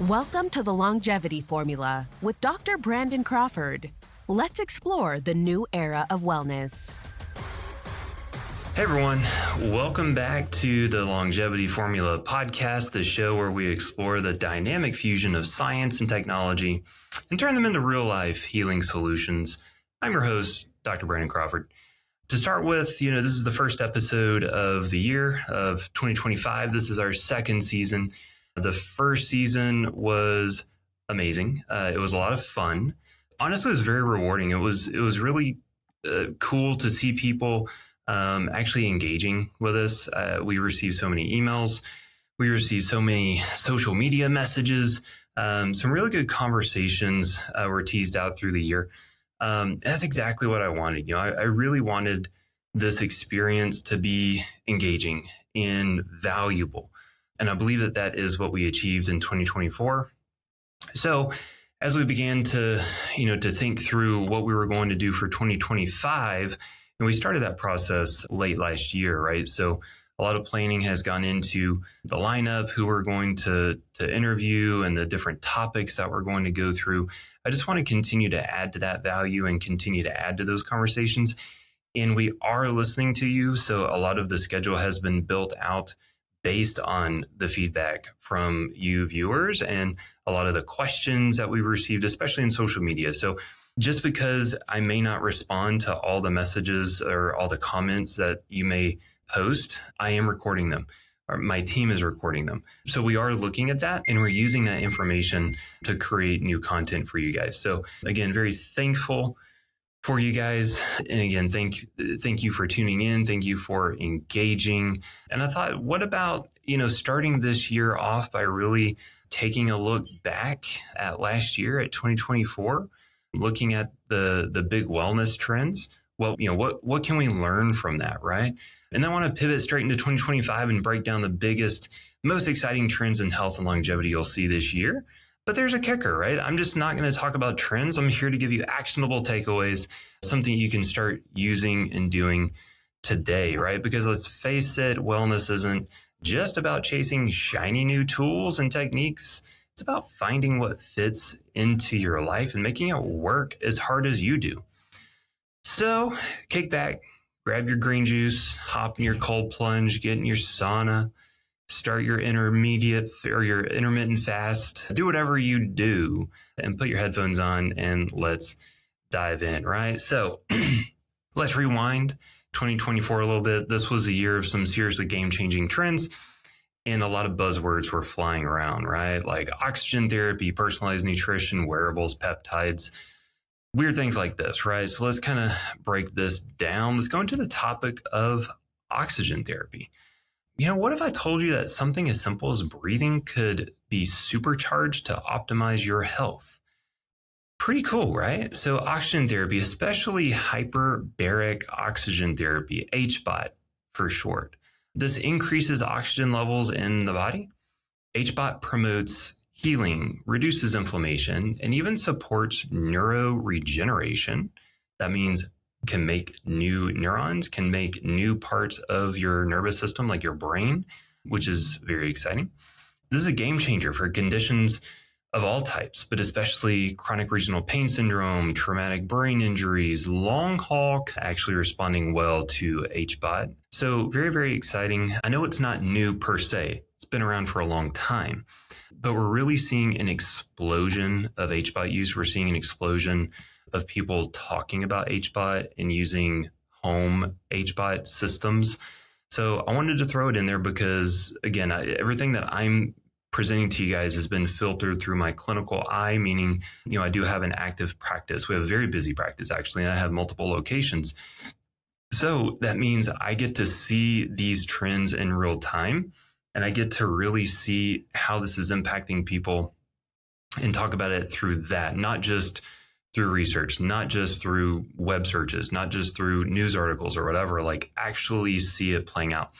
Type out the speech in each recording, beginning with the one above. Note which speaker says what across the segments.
Speaker 1: Welcome to the Longevity Formula with Dr. Brandon Crawford. Let's explore the new era of wellness.
Speaker 2: Hey everyone, welcome back to the Longevity Formula podcast, the show where we explore the dynamic fusion of science and technology and turn them into real-life healing solutions. I'm your host, Dr. Brandon Crawford. To start with, this is the first episode of the year of 2025. This is our second season. The first season was amazing. It was a lot of fun. Honestly, it was very rewarding. It was really cool to see people actually engaging with us. We received so many emails. We received so many social media messages. Some really good conversations were teased out through the year. That's exactly what I wanted. I really wanted this experience to be engaging and valuable. And I believe that is what we achieved in 2024. So as we began to think through what we were going to do for 2025, and we started that process late last year, right? So a lot of planning has gone into the lineup, who we're going to interview, and the different topics that we're going to go through. I just want to continue to add to that value and continue to add to those conversations. And we are listening to you. So a lot of the schedule has been built out based on the feedback from you viewers and a lot of the questions that we received, especially in social media. So just because I may not respond to all the messages or all the comments that you may post, I am recording them, or my team is recording them. So we are looking at that and we're using that information to create new content for you guys. So again, very thankful for you guys. And again, thank you for tuning in. Thank you for engaging. And I thought, what about, starting this year off by really taking a look back at last year, at 2024, looking at the big wellness trends. Well, what can we learn from that, right? And then I want to pivot straight into 2025 and break down the biggest, most exciting trends in health and longevity you'll see this year. But there's a kicker, right? I'm just not going to talk about trends. I'm here to give you actionable takeaways, something you can start using and doing today, right? Because let's face it, wellness isn't just about chasing shiny new tools and techniques. It's about finding what fits into your life and making it work as hard as you do. So kick back, grab your green juice, hop in your cold plunge, get in your sauna, start your intermediate or your intermittent fast, do whatever you do and put your headphones on and let's dive in, right? So let's rewind 2024 a little bit. This was a year of some seriously game-changing trends and a lot of buzzwords were flying around, right? Like oxygen therapy, personalized nutrition, wearables, peptides, weird things like this, right? So let's kind of break this down. Let's go into the topic of oxygen therapy. What if I told you that something as simple as breathing could be supercharged to optimize your health? Pretty cool, right? So oxygen therapy, especially hyperbaric oxygen therapy, HBOT for short. This increases oxygen levels in the body. HBOT promotes healing, reduces inflammation, and even supports neuroregeneration. That means can make new neurons, can make new parts of your nervous system, like your brain, which is very exciting. This is a game changer for conditions of all types, but especially chronic regional pain syndrome, traumatic brain injuries, long haul, actually responding well to HBOT. So very, very exciting. I know it's not new per se. It's been around for a long time, but we're really seeing an explosion of HBOT use. We're seeing an explosion of people talking about HBOT and using home HBOT systems. So I wanted to throw it in there because, again, everything that I'm presenting to you guys has been filtered through my clinical eye, meaning, I do have an active practice. We have a very busy practice, actually, and I have multiple locations. So that means I get to see these trends in real time, and I get to really see how this is impacting people and talk about it through that, not just through research, not just through web searches, not just through news articles or whatever, like actually see it playing out.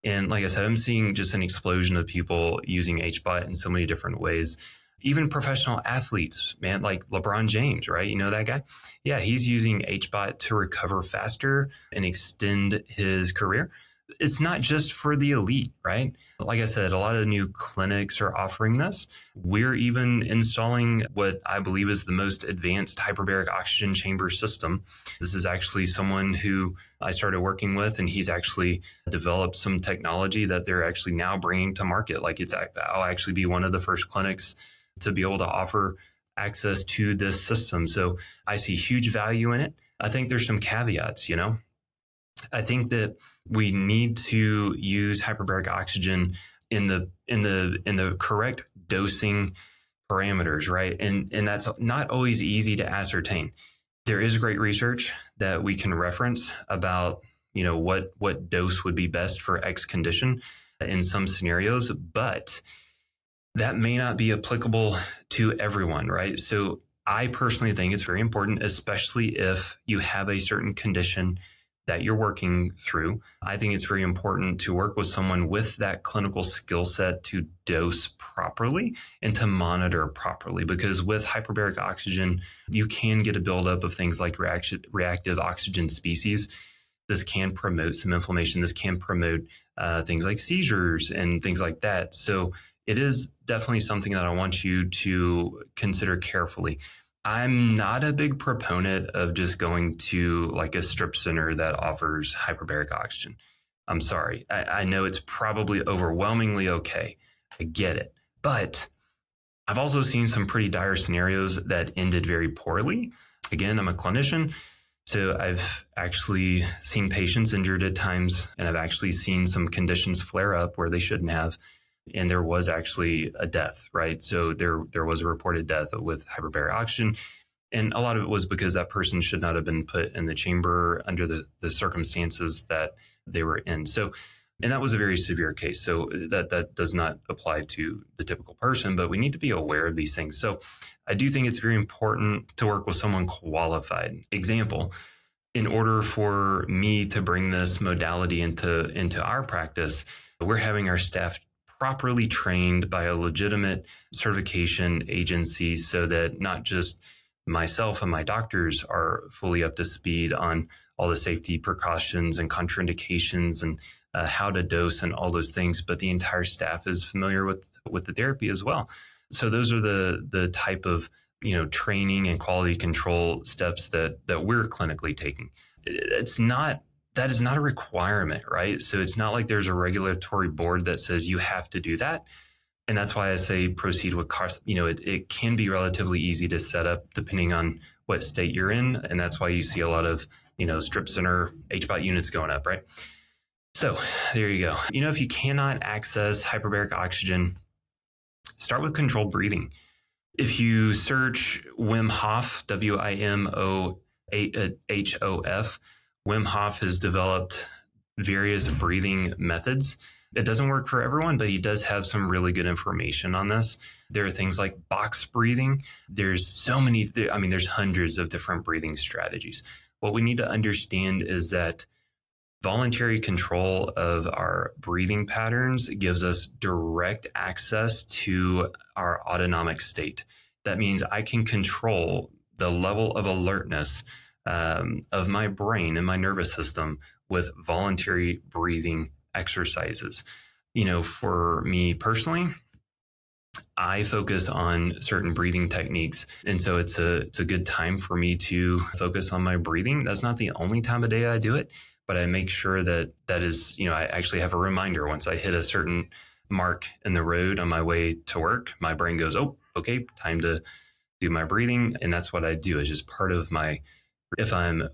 Speaker 2: And like I said, I'm seeing just an explosion of people using HBOT in so many different ways. Even professional athletes, man, like LeBron James, right? You know that guy? Yeah, he's using HBOT to recover faster and extend his career. it's not just for the elite, right? Like I said, a lot of new clinics are offering this. We're even installing what I believe is the most advanced hyperbaric oxygen chamber system. This is actually someone who I started working with, and he's actually developed some technology that they're actually now bringing to market. Like I'll actually be one of the first clinics to be able to offer access to this system. So I see huge value in it. I think there's some caveats, I think that we need to use hyperbaric oxygen in the correct dosing parameters, right? And that's not always easy to ascertain. There is great research that we can reference about, what dose would be best for X condition in some scenarios, but that may not be applicable to everyone, right? So I personally think it's very important, especially if you have a certain condition that you're working through. I think it's very important to work with someone with that clinical skill set to dose properly and to monitor properly, because with hyperbaric oxygen, you can get a buildup of things like reactive oxygen species. This can promote some inflammation. This can promote things like seizures and things like that. So it is definitely something that I want you to consider carefully. I'm not a big proponent of just going to like a strip center that offers hyperbaric oxygen. I'm sorry. I know it's probably overwhelmingly okay. I get it. But I've also seen some pretty dire scenarios that ended very poorly. Again, I'm a clinician, so I've actually seen patients injured at times, and I've actually seen some conditions flare up where they shouldn't have. And there was actually a death, right? So there was a reported death with hyperbaric oxygen. And a lot of it was because that person should not have been put in the chamber under the circumstances that they were in. So, and that was a very severe case. So that does not apply to the typical person, but we need to be aware of these things. So I do think it's very important to work with someone qualified. Example, in order for me to bring this modality into our practice, we're having our staff properly trained by a legitimate certification agency so that not just myself and my doctors are fully up to speed on all the safety precautions and contraindications and how to dose and all those things, but the entire staff is familiar with the therapy as well. So those are the type of training and quality control steps that we're clinically taking. That is not a requirement, right? So it's not like there's a regulatory board that says you have to do that. And that's why I say proceed with cost. It can be relatively easy to set up depending on what state you're in. And that's why you see a lot of, strip center HBOT units going up, right? So there you go. If you cannot access hyperbaric oxygen, start with controlled breathing. If you search Wim Hof, WIMOHOF, Wim Hof has developed various breathing methods. It doesn't work for everyone, but he does have some really good information on this. There are things like box breathing. There's there's hundreds of different breathing strategies. What we need to understand is that voluntary control of our breathing patterns gives us direct access to our autonomic state. That means I can control the level of alertness of my brain and my nervous system with voluntary breathing exercises. For me personally, I focus on certain breathing techniques. And so it's a good time for me to focus on my breathing. That's not the only time of day I do it, but I make sure that is, I actually have a reminder once I hit a certain mark in the road on my way to work, my brain goes, oh, okay, time to do my breathing. And that's what I do. It's just part of if I'm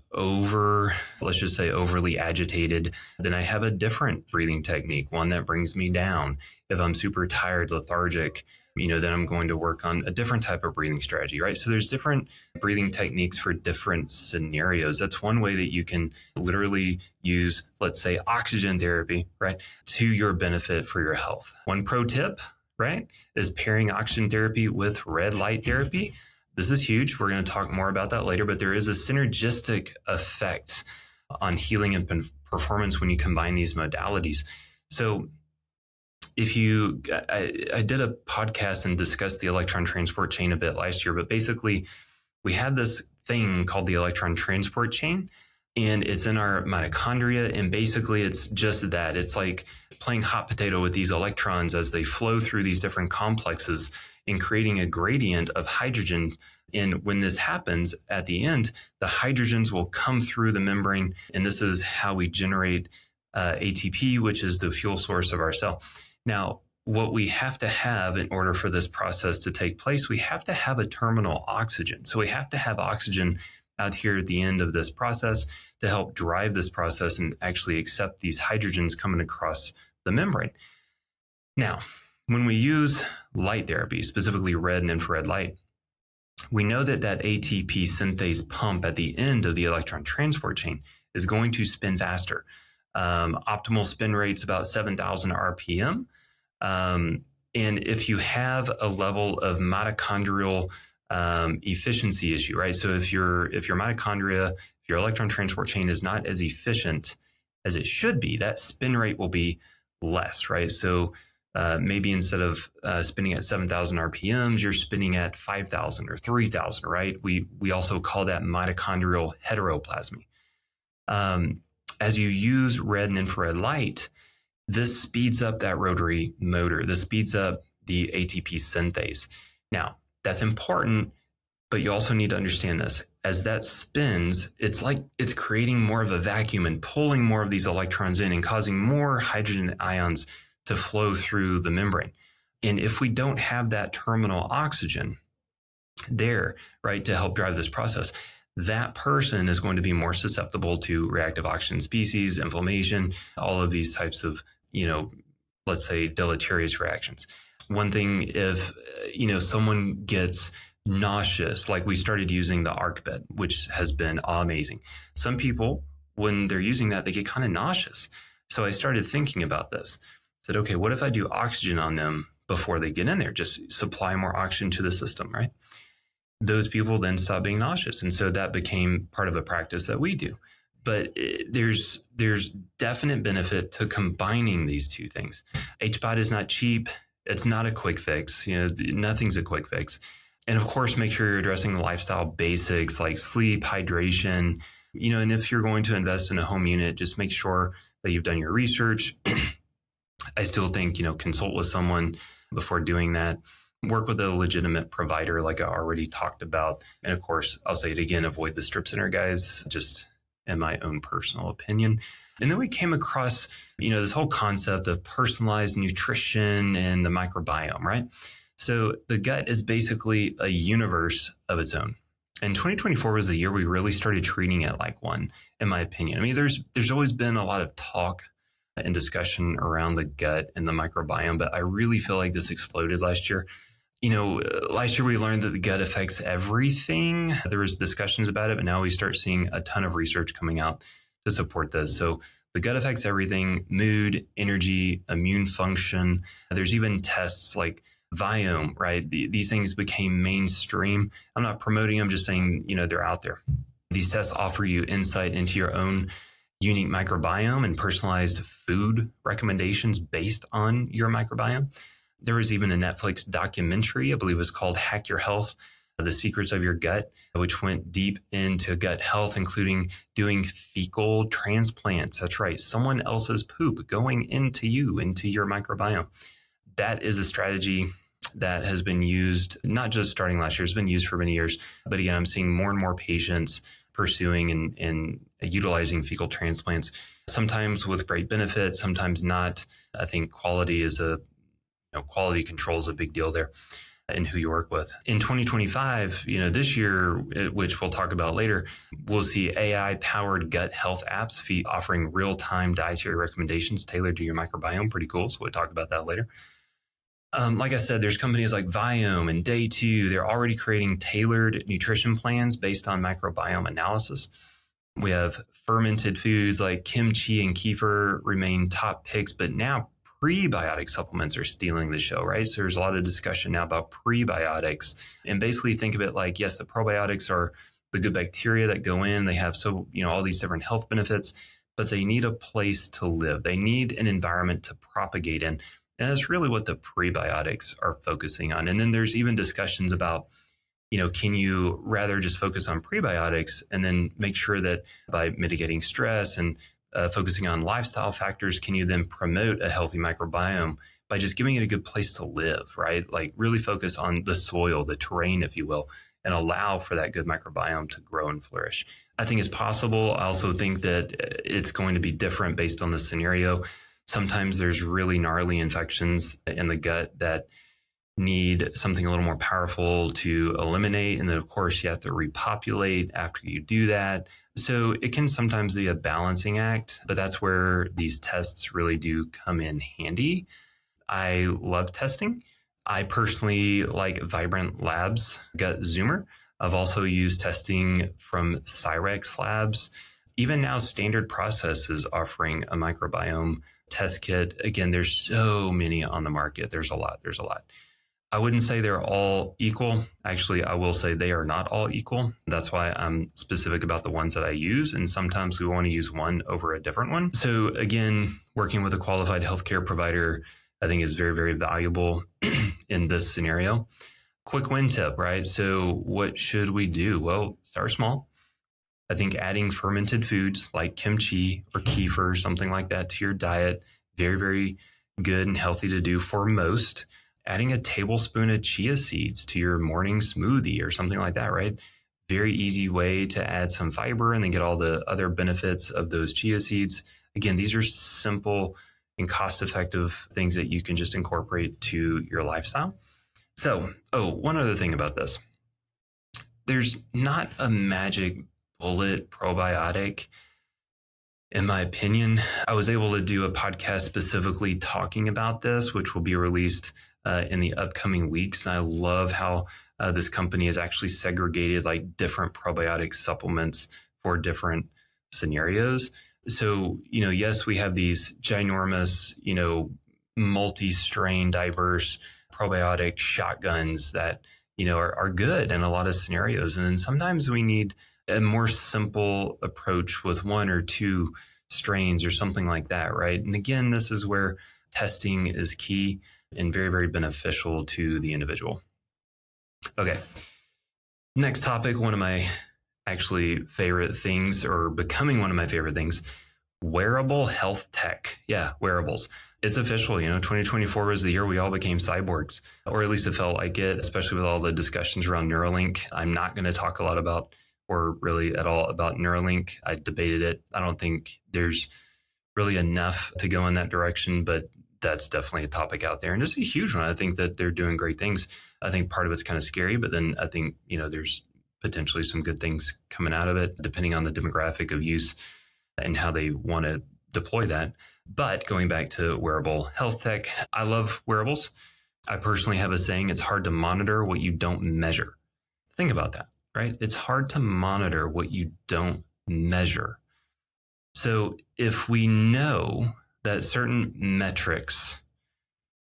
Speaker 2: let's just say overly agitated, then I have a different breathing technique, one that brings me down. If I'm super tired, lethargic, then I'm going to work on a different type of breathing strategy, right? So there's different breathing techniques for different scenarios. That's one way that you can literally use, let's say, oxygen therapy, right, to your benefit for your health. One pro tip, right, is pairing oxygen therapy with red light therapy. This is huge. We're going to talk more about that later, but there is a synergistic effect on healing and performance when you combine these modalities. So I did a podcast and discussed the electron transport chain a bit last year, but basically we had this thing called the electron transport chain. and it's in our mitochondria. And basically it's just that. It's like playing hot potato with these electrons as they flow through these different complexes and creating a gradient of hydrogen. And when this happens at the end, the hydrogens will come through the membrane. And this is how we generate ATP, which is the fuel source of our cell. Now, what we have to have in order for this process to take place, we have to have a terminal oxygen. So we have to have oxygen out here at the end of this process to help drive this process and actually accept these hydrogens coming across the membrane. Now, when we use light therapy, specifically red and infrared light, we know that that ATP synthase pump at the end of the electron transport chain is going to spin faster. Optimal spin rate's about 7,000 RPM. And if you have a level of mitochondrial efficiency issue, right? So if your mitochondria, if your electron transport chain is not as efficient as it should be, that spin rate will be less, right? So maybe instead of spinning at 7,000 RPMs, you're spinning at 5,000 or 3,000, right? We also call that mitochondrial heteroplasmy. As you use red and infrared light, this speeds up that rotary motor. This speeds up the ATP synthase. Now, that's important, but you also need to understand this. As that spins, it's like it's creating more of a vacuum and pulling more of these electrons in and causing more hydrogen ions to flow through the membrane. And if we don't have that terminal oxygen there, right, to help drive this process, that person is going to be more susceptible to reactive oxygen species, inflammation, all of these types of, let's say deleterious reactions. One thing, if, someone gets nauseous, like we started using the arc bed, which has been amazing. Some people, when they're using that, they get kind of nauseous. So I started thinking about this. I said, okay, what if I do oxygen on them before they get in there? Just supply more oxygen to the system, right? Those people then stop being nauseous. And so that became part of a practice that we do. But there's definite benefit to combining these two things. HBOT is not cheap. It's not a quick fix. Nothing's a quick fix. And of course, make sure you're addressing the lifestyle basics like sleep, hydration, and if you're going to invest in a home unit, just make sure that you've done your research. I still think, consult with someone before doing that. Work with a legitimate provider like I already talked about. And of course, I'll say it again, avoid the strip center guys, just in my own personal opinion. And then we came across, this whole concept of personalized nutrition and the microbiome, right? So the gut is basically a universe of its own. And 2024 was the year we really started treating it like one, in my opinion. I mean, there's always been a lot of talk and discussion around the gut and the microbiome, but I really feel like this exploded last year. Last year we learned that the gut affects everything. There was discussions about it, but now we start seeing a ton of research coming out to support this. So the gut affects everything: mood, energy, immune function. There's even tests like Biome, right? These things became mainstream. I'm not promoting them, just saying, they're out there. These tests offer you insight into your own unique microbiome and personalized food recommendations based on your microbiome. There was even a Netflix documentary, I believe it was called Hack Your Health, The Secrets of Your Gut, which went deep into gut health, including doing fecal transplants. That's right, someone else's poop going into your microbiome. That is a strategy that has been used, not just starting last year, it's been used for many years. But again, I'm seeing more and more patients pursuing and utilizing fecal transplants, sometimes with great benefit, sometimes not. I think quality control is a big deal there in who you work with. In 2025, this year, which we'll talk about later, we'll see AI-powered gut health apps offering real-time dietary recommendations tailored to your microbiome. Pretty cool. So we'll talk about that later. Like I said, there's companies like Biome and Day 2. They're already creating tailored nutrition plans based on microbiome analysis. We have fermented foods like kimchi and kefir remain top picks, but now prebiotic supplements are stealing the show, right? So there's a lot of discussion now about prebiotics, and basically think of it like, yes, the probiotics are the good bacteria that go in. They have all these different health benefits, but they need a place to live. They need an environment to propagate in. And that's really what the prebiotics are focusing on. And then there's even discussions about Can you rather just focus on prebiotics and then make sure that by mitigating stress and focusing on lifestyle factors, can you then promote a healthy microbiome by just giving it a good place to live, right? Like really focus on the soil, the terrain, if you will, and allow for that good microbiome to grow and flourish. I think it's possible. I also think that it's going to be different based on the scenario. Sometimes there's really gnarly infections in the gut that need something a little more powerful to eliminate. And then, of course, you have to repopulate after you do that. So it can sometimes be a balancing act, but that's where these tests really do come in handy. I love testing. I personally like Vibrant Labs Gut Zoomer. I've also used testing from Cyrex Labs. Even now, Standard Process is offering a microbiome test kit. Again, there's so many on the market. There's a lot. I wouldn't say they're all equal. Actually, I will say they are not all equal. That's why I'm specific about the ones that I use. And sometimes we want to use one over a different one. So again, working with a qualified healthcare provider, I think is very, very valuable in this scenario. Quick win tip, right? So what should we do? Well, start small. I think adding fermented foods like kimchi or kefir, something like that to your diet, very, very good and healthy to do for most. Adding a tablespoon of chia seeds to your morning smoothie or something like that, right? Very easy way to add some fiber and then get all the other benefits of those chia seeds. Again, these are simple and cost-effective things that you can just incorporate to your lifestyle. So, one other thing about this. There's not a magic bullet probiotic. In my opinion, I was able to do a podcast specifically talking about this, which will be released in the upcoming weeks. And I love how this company has actually segregated like different probiotic supplements for different scenarios. So, yes, we have these ginormous, multi-strain, diverse probiotic shotguns that, are good in a lot of scenarios. And then sometimes we need a more simple approach with one or two strains or something like that, right? And again, this is where testing is key and very, very beneficial to the individual. Okay. Next topic, one of my actually favorite things, or becoming one of my favorite things, wearable health tech. Yeah, wearables. It's official. 2024 was the year we all became cyborgs, or at least it felt like it, especially with all the discussions around Neuralink. I'm not going to talk a lot about, or really at all about Neuralink. I debated it. I don't think there's really enough to go in that direction, but that's definitely a topic out there. And it's a huge one. I think that they're doing great things. I think part of it's kind of scary, but then I think, there's potentially some good things coming out of it, depending on the demographic of use and how they want to deploy that. But going back to wearable health tech, I love wearables. I personally have a saying, it's hard to monitor what you don't measure. Think about that, right? It's hard to monitor what you don't measure. So if we know that certain metrics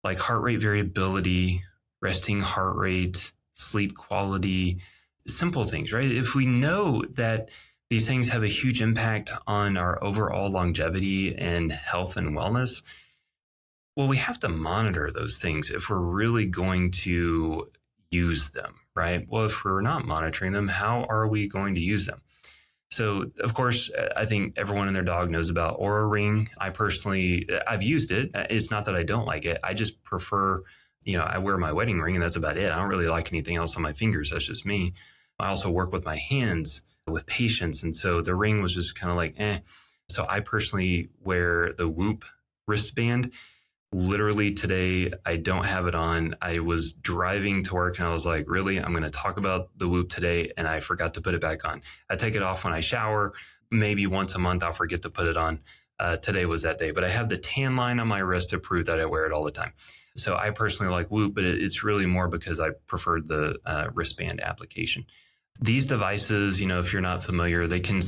Speaker 2: like heart rate variability, resting heart rate, sleep quality, simple things, right? If we know that these things have a huge impact on our overall longevity and health and wellness, well, we have to monitor those things if we're really going to use them, right? Well, if we're not monitoring them, how are we going to use them? So, of course, I think everyone and their dog knows about Oura Ring. I've used it. It's not that I don't like it. I just prefer, I wear my wedding ring and that's about it. I don't really like anything else on my fingers. That's just me. I also work with my hands with patients. And so the ring was just kind of like, eh. So I personally wear the Whoop wristband. Literally today, I don't have it on. I was driving to work and I was like, really, I'm going to talk about the Whoop today. And I forgot to put it back on. I take it off when I shower. Maybe once a month, I'll forget to put it on. Today was that day, but I have the tan line on my wrist to prove that I wear it all the time. So I personally like Whoop, but it's really more because I preferred the wristband application. These devices, if you're not familiar, they can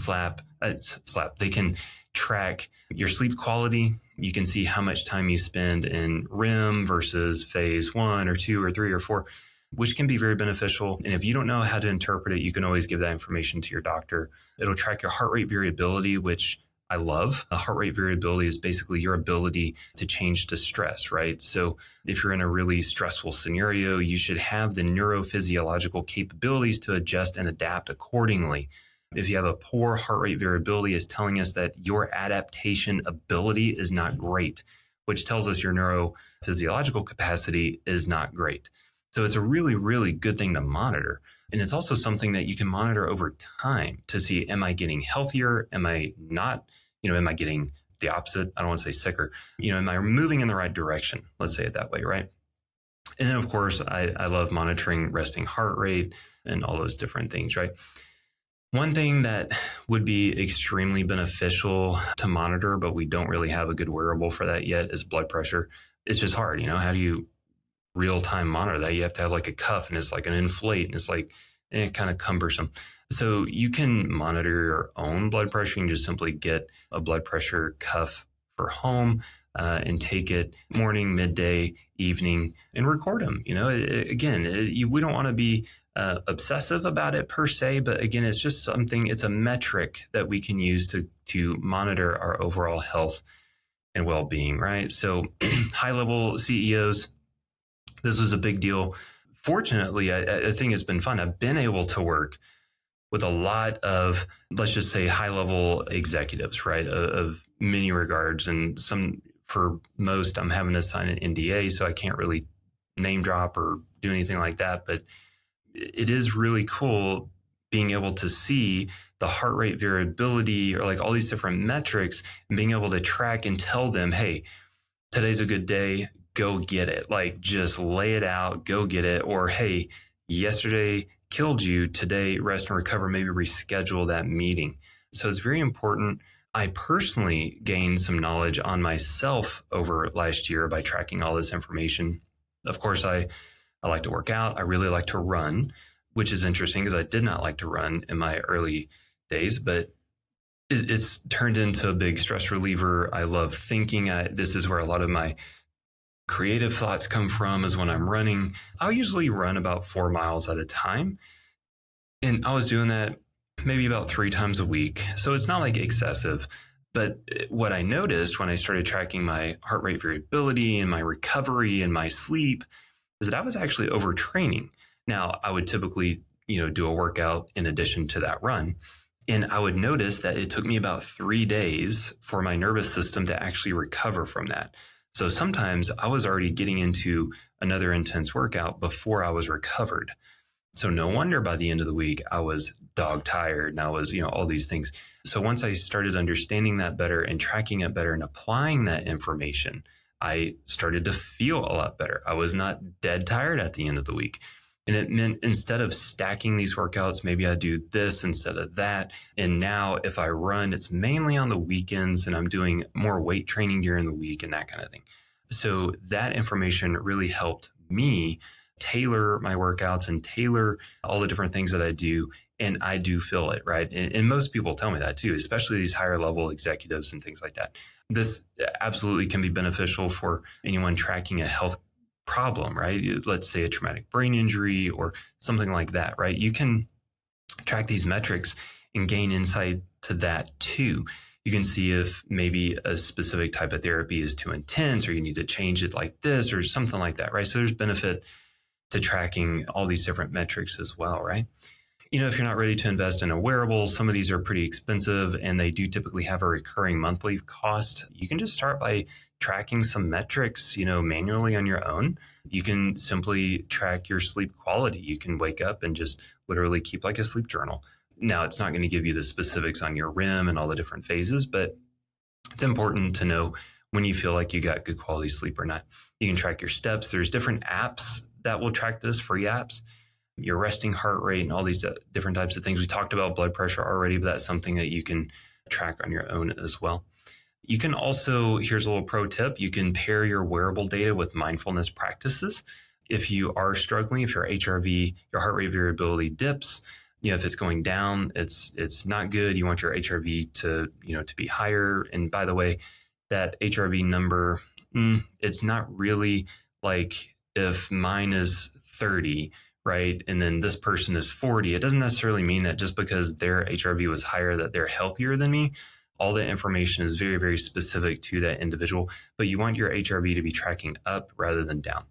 Speaker 2: they can track your sleep quality. You can see how much time you spend in REM versus phase 1 or 2 or 3 or 4, which can be very beneficial. And if you don't know how to interpret it, you can always give that information to your doctor. It'll track your heart rate variability, which I love. Heart rate variability is basically your ability to change to stress, right? So if you're in a really stressful scenario, you should have the neurophysiological capabilities to adjust and adapt accordingly. If you have a poor heart rate variability, it's telling us that your adaptation ability is not great, which tells us your neurophysiological capacity is not great. So it's a really, really good thing to monitor. And it's also something that you can monitor over time to see, am I getting healthier? Am I not? Am I getting the opposite? I don't want to say sicker. Am I moving in the right direction? Let's say it that way, right? And then, of course, I love monitoring resting heart rate and all those different things, right? One thing that would be extremely beneficial to monitor, but we don't really have a good wearable for that yet, is blood pressure. It's just hard. How do you real time monitor that? You have to have like a cuff, and it's like an inflate, and it's like kind of cumbersome. So you can monitor your own blood pressure. You can just simply get a blood pressure cuff for home and take it morning, midday, evening, and record them. We don't want to be obsessive about it per se, but again, it's just something, it's a metric that we can use to monitor our overall health and well-being, right? So high level CEOs, this was a big deal. Fortunately, I think it's been fun. I've been able to work with a lot of, let's just say, high-level executives, right, of many regards. And for most, I'm having to sign an NDA, so I can't really name drop or do anything like that. But it is really cool being able to see the heart rate variability or like all these different metrics and being able to track and tell them, hey, today's a good day, go get it. Like just lay it out, go get it. Or, hey, yesterday killed you, today rest and recover, maybe reschedule that meeting. So it's very important. I personally gained some knowledge on myself over last year by tracking all this information. Of course, I like to work out. I really like to run, which is interesting because I did not like to run in my early days, but it's turned into a big stress reliever. I love thinking. This is where a lot of my creative thoughts come from, is when I'm running. I'll usually run about 4 miles at a time. And I was doing that maybe about 3 times a week. So it's not like excessive. But what I noticed when I started tracking my heart rate variability and my recovery and my sleep is that I was actually overtraining. Now, I would typically, do a workout in addition to that run. And I would notice that it took me about 3 days for my nervous system to actually recover from that. So sometimes I was already getting into another intense workout before I was recovered. So no wonder by the end of the week, I was dog tired and I was, all these things. So once I started understanding that better and tracking it better and applying that information, I started to feel a lot better. I was not dead tired at the end of the week. And it meant instead of stacking these workouts, maybe I do this instead of that. And now if I run, it's mainly on the weekends and I'm doing more weight training during the week and that kind of thing. So that information really helped me tailor my workouts and tailor all the different things that I do. And I do feel it, right? And most people tell me that too, especially these higher level executives and things like that. This absolutely can be beneficial for anyone tracking a health problem, right? Let's say a traumatic brain injury or something like that, right? You can track these metrics and gain insight to that too. You can see if maybe a specific type of therapy is too intense or you need to change it like this or something like that, right? So there's benefit to tracking all these different metrics as well, right? If you're not ready to invest in a wearable, some of these are pretty expensive and they do typically have a recurring monthly cost. You can just start by tracking some metrics, manually on your own. You can simply track your sleep quality. You can wake up and just literally keep like a sleep journal. Now, it's not going to give you the specifics on your REM and all the different phases, but it's important to know when you feel like you got good quality sleep or not. You can track your steps. There's different apps that will track this, free apps, your resting heart rate and all these different types of things. We talked about blood pressure already, but that's something that you can track on your own as well. You can also, here's a little pro tip, you can pair your wearable data with mindfulness practices. If you are struggling, if your HRV, your heart rate variability dips, if it's going down, it's not good. You want your HRV to be higher. And by the way, that HRV number, it's not really like if mine is 30, right? And then this person is 40. It doesn't necessarily mean that just because their HRV was higher that they're healthier than me. All the information is very, very specific to that individual, but you want your HRV to be tracking up rather than down.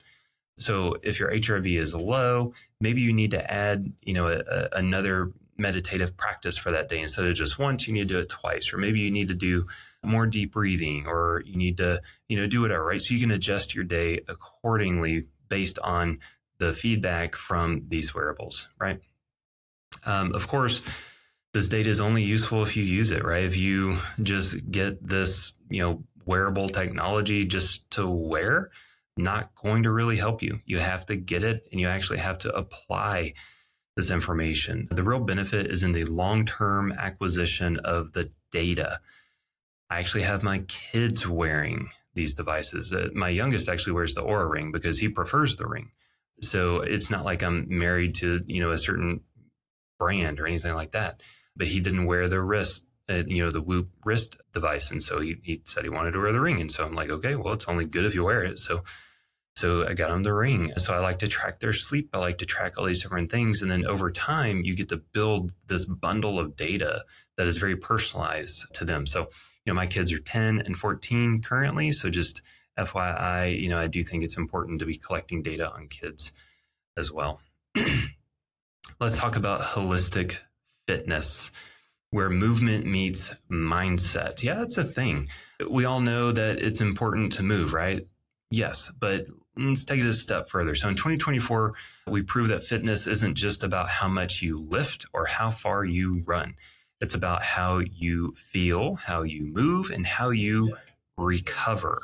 Speaker 2: So if your HRV is low, maybe you need to add, another meditative practice for that day. Instead of just once, you need to do it twice, or maybe you need to do more deep breathing, or you need to, do whatever, right? So you can adjust your day accordingly based on the feedback from these wearables, right? Of course, this data is only useful if you use it, right? If you just get this, wearable technology just to wear, not going to really help you. You have to get it, and you actually have to apply this information. The real benefit is in the long-term acquisition of the data. I actually have my kids wearing these devices. My youngest actually wears the Oura Ring because he prefers the ring. So it's not like I'm married to, a certain brand or anything like that. But he didn't wear the wrist, the Whoop wrist device. And so he said he wanted to wear the ring. And so I'm like, okay, well, it's only good if you wear it. So I got him the ring. So I like to track their sleep. I like to track all these different things. And then over time, you get to build this bundle of data that is very personalized to them. So, my kids are 10 and 14 currently. So just FYI, I do think it's important to be collecting data on kids as well. Let's talk about holistic fitness, where movement meets mindset. Yeah, that's a thing. We all know that it's important to move, right? Yes, but let's take it a step further. So in 2024, we proved that fitness isn't just about how much you lift or how far you run. It's about how you feel, how you move, and how you recover.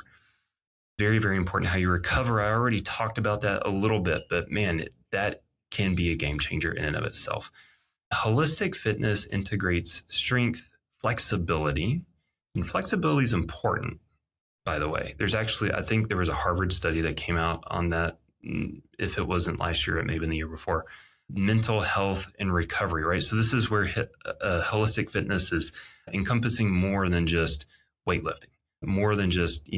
Speaker 2: Very, very important how you recover. I already talked about that a little bit, but man, that can be a game changer in and of itself. Holistic fitness integrates strength, flexibility, and flexibility is important, by the way. There's actually, I think there was a Harvard study that came out on that. If it wasn't last year, it may have been the year before. Mental health and recovery, right? So this is where holistic fitness is encompassing more than just weightlifting, more than just,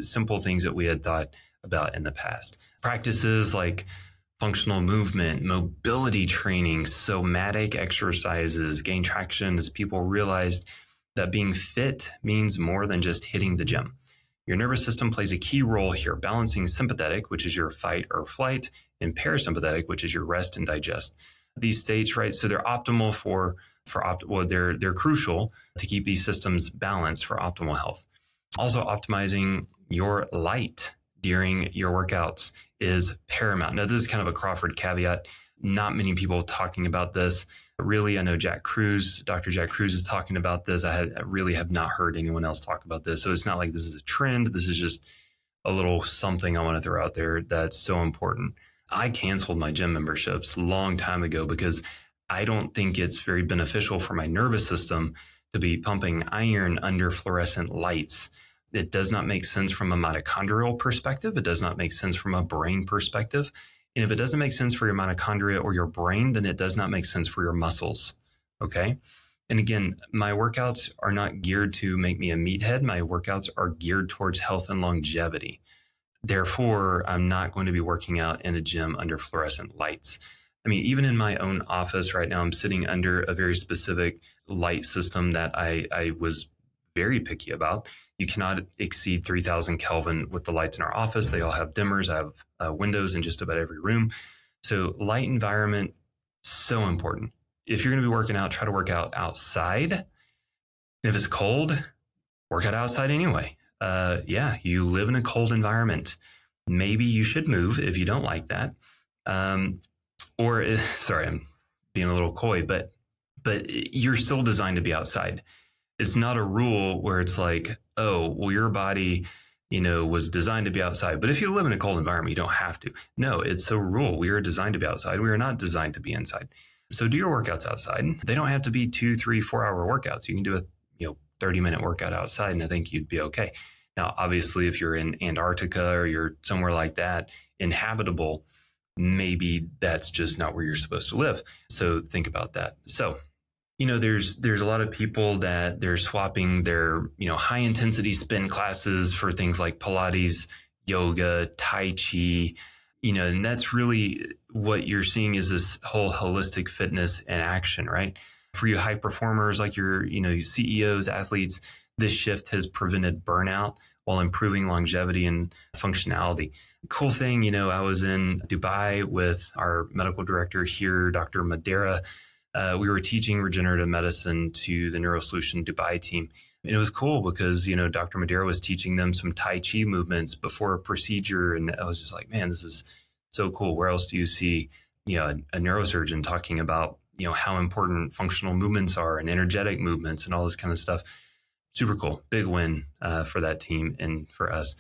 Speaker 2: simple things that we had thought about in the past. Practices like functional movement, mobility training, somatic exercises gain traction as people realized that being fit means more than just hitting the gym. Your nervous system plays a key role here, balancing sympathetic, which is your fight or flight, and parasympathetic, which is your rest and digest. These states, right? So they're optimal they're crucial to keep these systems balanced for optimal health. Also, optimizing your light during your workouts is paramount. Now, this is kind of a Crawford caveat. Not many people talking about this. Really, I know Dr. Jack Cruz is talking about this. I really have not heard anyone else talk about this. So it's not like this is a trend. This is just a little something I want to throw out there that's so important. I canceled my gym memberships a long time ago because I don't think it's very beneficial for my nervous system to be pumping iron under fluorescent lights. It does not make sense from a mitochondrial perspective. It does not make sense from a brain perspective. And if it doesn't make sense for your mitochondria or your brain, then it does not make sense for your muscles. Okay. And again, my workouts are not geared to make me a meathead. My workouts are geared towards health and longevity. Therefore, I'm not going to be working out in a gym under fluorescent lights. I mean, even in my own office right now, I'm sitting under a very specific light system that I was very picky about. You cannot exceed 3000 Kelvin with the lights in our office. They all have dimmers. I have windows in just about every room. So light environment, so important. If you're going to be working out, try to work out outside. And if it's cold, work out outside anyway. You live in a cold environment. Maybe you should move if you don't like that. Sorry, I'm being a little coy, but you're still designed to be outside. It's not a rule where it's like, oh, well, your body, was designed to be outside. But if you live in a cold environment, you don't have to. No, it's a rule. We are designed to be outside. We are not designed to be inside. So do your workouts outside. They don't have to be 2, 3, 4 hour workouts. You can do a 30-minute workout outside, and I think you'd be okay. Now, obviously, if you're in Antarctica or you're somewhere like that, inhabitable, maybe that's just not where you're supposed to live. So think about that. So, there's a lot of people that they're swapping their, high intensity spin classes for things like Pilates, yoga, Tai Chi, and that's really what you're seeing is this whole holistic fitness in action, right? For you high performers like your CEOs, athletes, this shift has prevented burnout while improving longevity and functionality. Cool thing, I was in Dubai with our medical director here, Dr. Madeira. We were teaching regenerative medicine to the NeuroSolution Dubai team. And it was cool because, Dr. Madeira was teaching them some Tai Chi movements before a procedure. And I was just like, man, this is so cool. Where else do you see, a neurosurgeon talking about, how important functional movements are and energetic movements and all this kind of stuff? Super cool. Big win for that team and for us.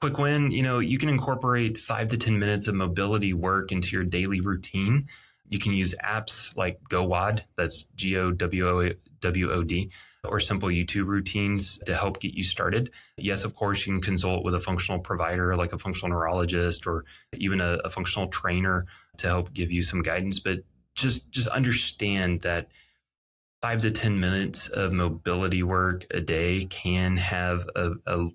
Speaker 2: Quick win, you can incorporate 5 to 10 minutes of mobility work into your daily routine. You can use apps like GoWOD, that's GOWOD, or simple YouTube routines to help get you started. Yes, of course, you can consult with a functional provider like a functional neurologist or even a functional trainer to help give you some guidance. But just understand that 5 to 10 minutes of mobility work a day can have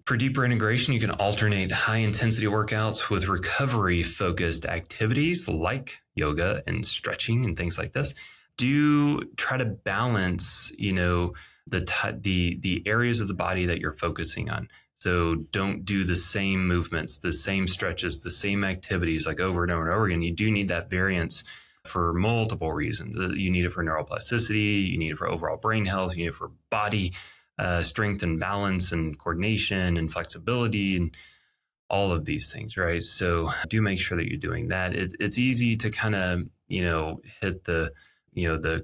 Speaker 2: for deeper integration, you can alternate high intensity workouts with recovery focused activities like yoga and stretching and things like this. Do try to balance, the areas of the body that you're focusing on. So don't do the same movements, the same stretches, the same activities like over and over and over again. You do need that variance for multiple reasons. You need it for neuroplasticity, you need it for overall brain health, you need it for body strength and balance and coordination and flexibility and all of these things, right? So do make sure that you're doing that. It's easy to kind of, hit the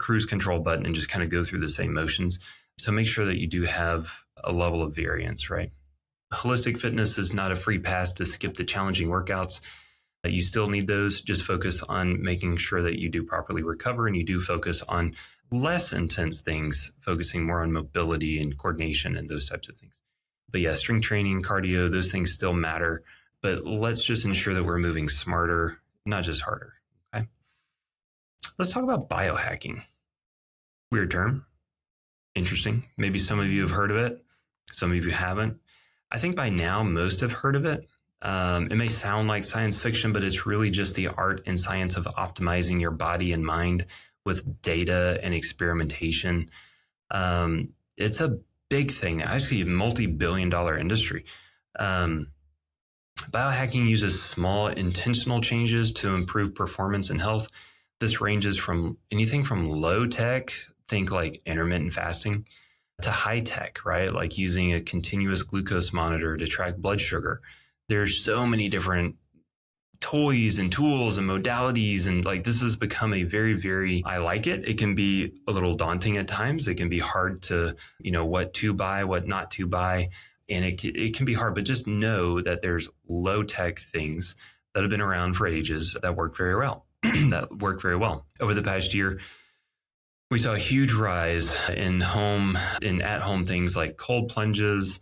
Speaker 2: cruise control button and just kind of go through the same motions. So make sure that you do have a level of variance, right? Holistic fitness is not a free pass to skip the challenging workouts. You still need those. Just focus on making sure that you do properly recover and you do focus on less intense things, focusing more on mobility and coordination and those types of things. But yeah, strength training, cardio, those things still matter. But let's just ensure that we're moving smarter, not just harder. Okay. Let's talk about biohacking. Weird term. Interesting. Maybe some of you have heard of it. Some of you haven't. I think by now, most have heard of it. It may sound like science fiction, but it's really just the art and science of optimizing your body and mind with data and experimentation. It's a big thing, actually a multi-billion-dollar industry. Biohacking uses small intentional changes to improve performance and health. This ranges from anything from low tech, think like intermittent fasting, to high tech, right? Like using a continuous glucose monitor to track blood sugar. There's so many different toys and tools and modalities. And like, this has become a very, very, I like it. It can be a little daunting at times. It can be hard to, what to buy, what not to buy. And it can be hard, but just know that there's low tech things that have been around for ages that work very well, Over the past year, we saw a huge rise in at-home things like cold plunges,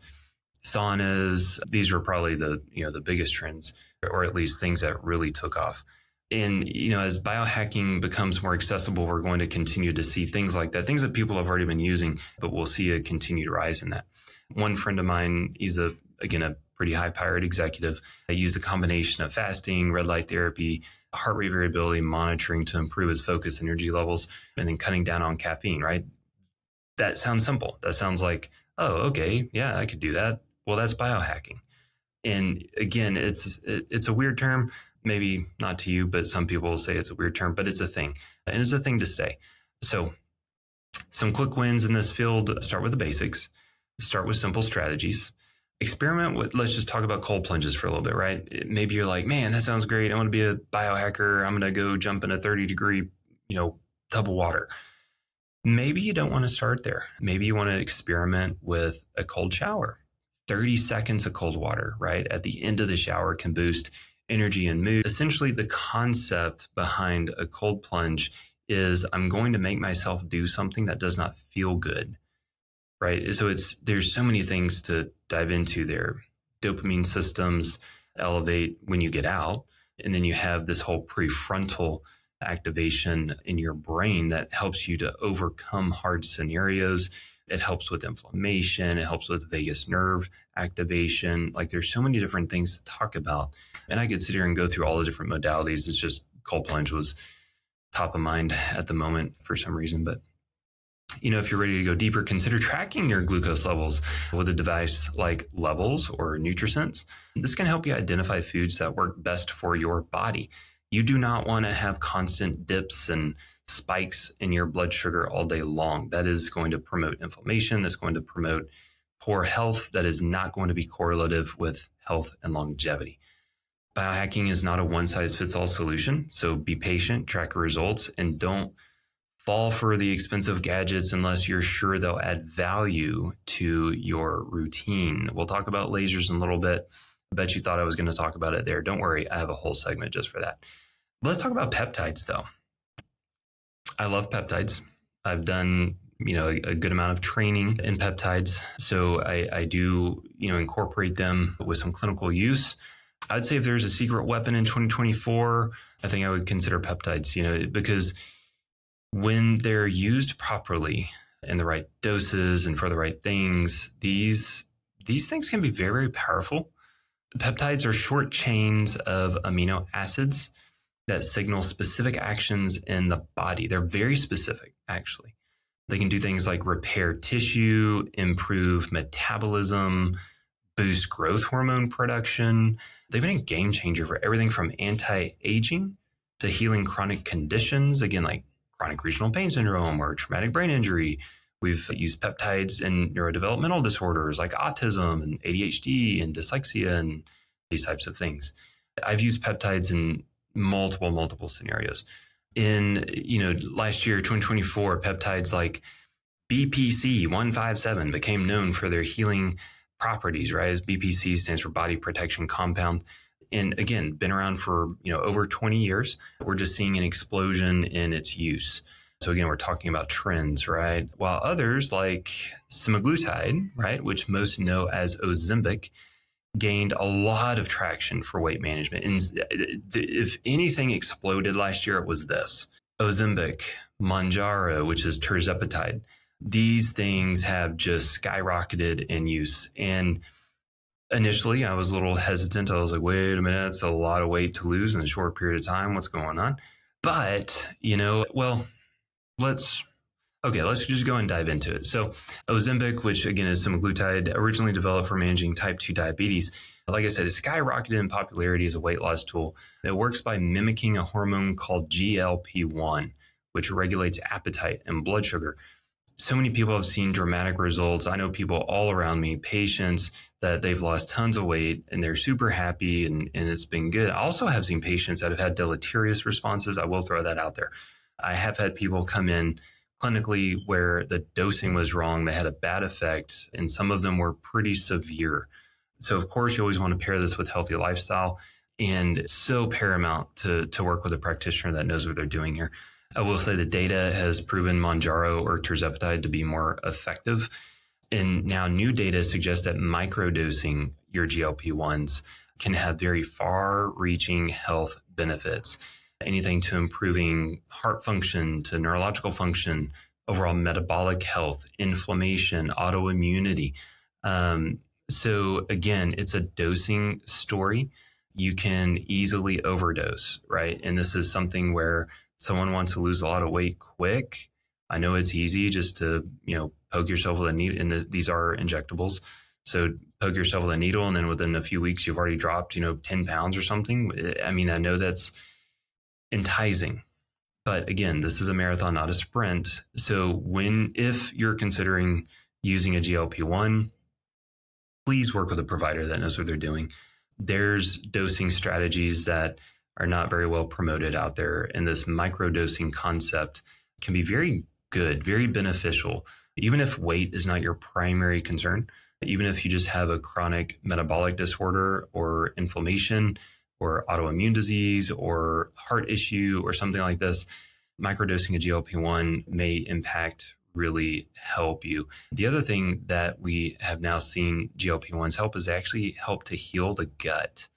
Speaker 2: saunas. These were probably the biggest trends, or at least things that really took off. And, as biohacking becomes more accessible, we're going to continue to see things like that, things that people have already been using, but we'll see a continued rise in that. One friend of mine, he's a pretty high-powered executive. I used a combination of fasting, red light therapy, heart rate variability monitoring to improve his focus, energy levels, and then cutting down on caffeine, right? That sounds simple. That sounds like, oh, okay, yeah, I could do that. Well, that's biohacking. And again, it's a weird term, maybe not to you, but some people will say it's a weird term, but it's a thing. And it's a thing to stay. So some quick wins in this field: start with the basics, start with simple strategies. Experiment with, let's just talk about cold plunges for a little bit, right? Maybe you're like, man, that sounds great. I want to be a biohacker. I'm going to go jump in a 30-degree, tub of water. Maybe you don't want to start there. Maybe you want to experiment with a cold shower. 30 seconds of cold water, right? At the end of the shower can boost energy and mood. Essentially, the concept behind a cold plunge is I'm going to make myself do something that does not feel good. Right. So there's so many things to dive into there. Dopamine systems elevate when you get out. And then you have this whole prefrontal activation in your brain that helps you to overcome hard scenarios. It helps with inflammation. It helps with vagus nerve activation. Like, there's so many different things to talk about. And I could sit here and go through all the different modalities. It's just cold plunge was top of mind at the moment for some reason. But If you're ready to go deeper, consider tracking your glucose levels with a device like Levels or NutriSense. This can help you identify foods that work best for your body. You do not want to have constant dips and spikes in your blood sugar all day long. That is going to promote inflammation. That's going to promote poor health. That is not going to be correlative with health and longevity. Biohacking is not a one-size-fits-all solution. So be patient, track your results, and don't fall for the expensive gadgets unless you're sure they'll add value to your routine. We'll talk about lasers in a little bit. I bet you thought I was going to talk about it there. Don't worry, I have a whole segment just for that. Let's talk about peptides, though. I love peptides. I've done a good amount of training in peptides, so I do incorporate them with some clinical use. I'd say if there's a secret weapon in 2024, I think I would consider peptides. Because when they're used properly in the right doses and for the right things, these things can be very, very powerful. Peptides are short chains of amino acids that signal specific actions in the body. They're very specific, actually. They can do things like repair tissue, improve metabolism, boost growth hormone production. They've been a game changer for everything from anti-aging to healing chronic conditions, again, like chronic regional pain syndrome or traumatic brain injury. We've used peptides in neurodevelopmental disorders like autism and ADHD and dyslexia and these types of things. I've used peptides in multiple scenarios. In last year, 2024, peptides like BPC-157 became known for their healing properties, right? As BPC stands for body protection compound. And again, been around for over 20 years. We're just seeing an explosion in its use. So again, we're talking about trends, right? While others like semaglutide, right, which most know as Ozimbic, gained a lot of traction for weight management. And if anything exploded last year, it was this. Ozimbic, Mounjaro, which is tirzepatide. These things have just skyrocketed in use. And initially, I was a little hesitant. I was like, wait a minute, that's a lot of weight to lose in a short period of time. What's going on? But, let's just go and dive into it. So Ozimbic, which again is semaglutide, originally developed for managing type 2 diabetes. Like I said, it skyrocketed in popularity as a weight loss tool. It works by mimicking a hormone called GLP-1, which regulates appetite and blood sugar. So many people have seen dramatic results. I know people all around me, patients, that they've lost tons of weight and they're super happy and it's been good. I also have seen patients that have had deleterious responses. I will throw that out there. I have had people come in clinically where the dosing was wrong. They had a bad effect, and some of them were pretty severe. So of course, you always want to pair this with healthy lifestyle, and it's so paramount to work with a practitioner that knows what they're doing here. I will say the data has proven Mounjaro or tirzepatide to be more effective. And now new data suggests that microdosing your GLP-1s can have very far-reaching health benefits. Anything to improving heart function, to neurological function, overall metabolic health, inflammation, autoimmunity. So again, it's a dosing story. You can easily overdose, right? And this is something where someone wants to lose a lot of weight quick. I know it's easy just to, poke yourself with a needle, and these are injectables. So poke yourself with a needle, and then within a few weeks, you've already dropped, 10 pounds or something. I mean, I know that's enticing, but again, this is a marathon, not a sprint. So if you're considering using a GLP-1, please work with a provider that knows what they're doing. There's dosing strategies that are not very well promoted out there, and this microdosing concept can be very good, very beneficial, even if weight is not your primary concern. Even if you just have a chronic metabolic disorder or inflammation or autoimmune disease or heart issue or something like this, microdosing a GLP-1 may impact really help you. The other thing that we have now seen GLP-1s help is actually help to heal the gut.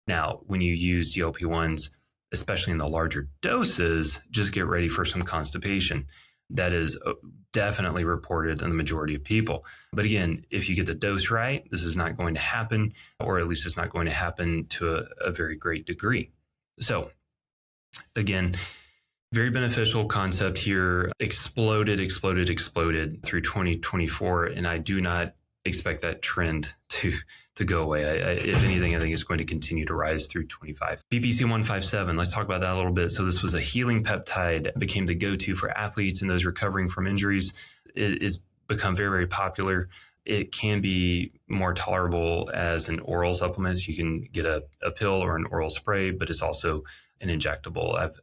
Speaker 2: Now, when you use GLP-1s, especially in the larger doses, just get ready for some constipation. That is definitely reported in the majority of people. But again, if you get the dose right, this is not going to happen, or at least it's not going to happen to a very great degree. So again, Very beneficial concept here. Exploded through 2024. And I do not expect that trend to go away. If anything, I think it's going to continue to rise through 25. BPC-157, let's talk about that a little bit. So this was a healing peptide, became the go-to for athletes and those recovering from injuries. It is become very, very popular. It can be more tolerable as an oral supplement. So you can get a pill or an oral spray, but it's also an injectable.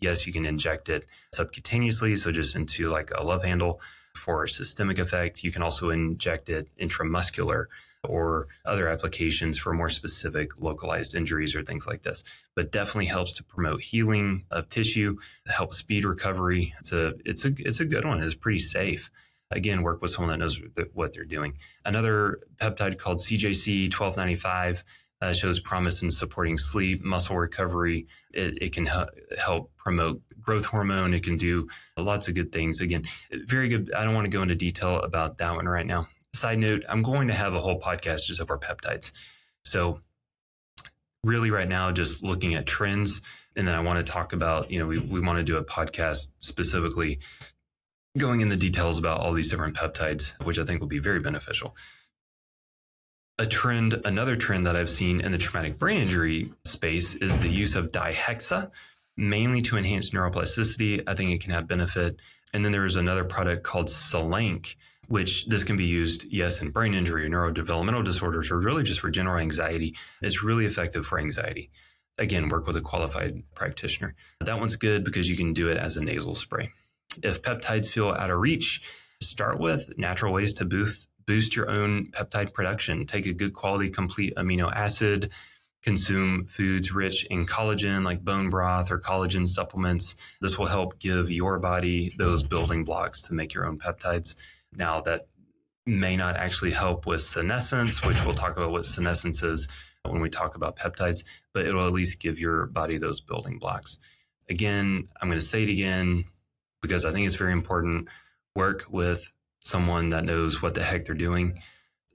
Speaker 2: Yes, you can inject it subcutaneously, so just into like a love handle for systemic effect. You can also inject it intramuscular or other applications for more specific localized injuries or things like this. But definitely helps to promote healing of tissue, help speed recovery. It's a good one. It's pretty safe. Again, work with someone that knows what they're doing. Another peptide called CJC 1295 shows promise in supporting sleep, muscle recovery. It can help promote growth hormone. It can do lots of good things. Again, very good. I don't want to go into detail about that one right now. Side note, I'm going to have a whole podcast just over peptides. So really right now, just looking at trends. And then I want to talk about, we want to do a podcast specifically going in the details about all these different peptides, which I think will be very beneficial. Another trend that I've seen in the traumatic brain injury space is the use of dihexa, mainly to enhance neuroplasticity. I think it can have benefit. And then there's another product called Selank, which this can be used, yes, in brain injury or neurodevelopmental disorders, or really just for general anxiety. It's really effective for anxiety. Again, work with a qualified practitioner. That one's good because you can do it as a nasal spray. If peptides feel out of reach, start with natural ways to boost your own peptide production. Take a good quality complete amino acid, consume foods rich in collagen like bone broth or collagen supplements. This will help give your body those building blocks to make your own peptides. Now, that may not actually help with senescence, which we'll talk about what senescence is when we talk about peptides, but it'll at least give your body those building blocks. Again, I'm going to say it again because I think it's very important. Work with someone that knows what the heck they're doing.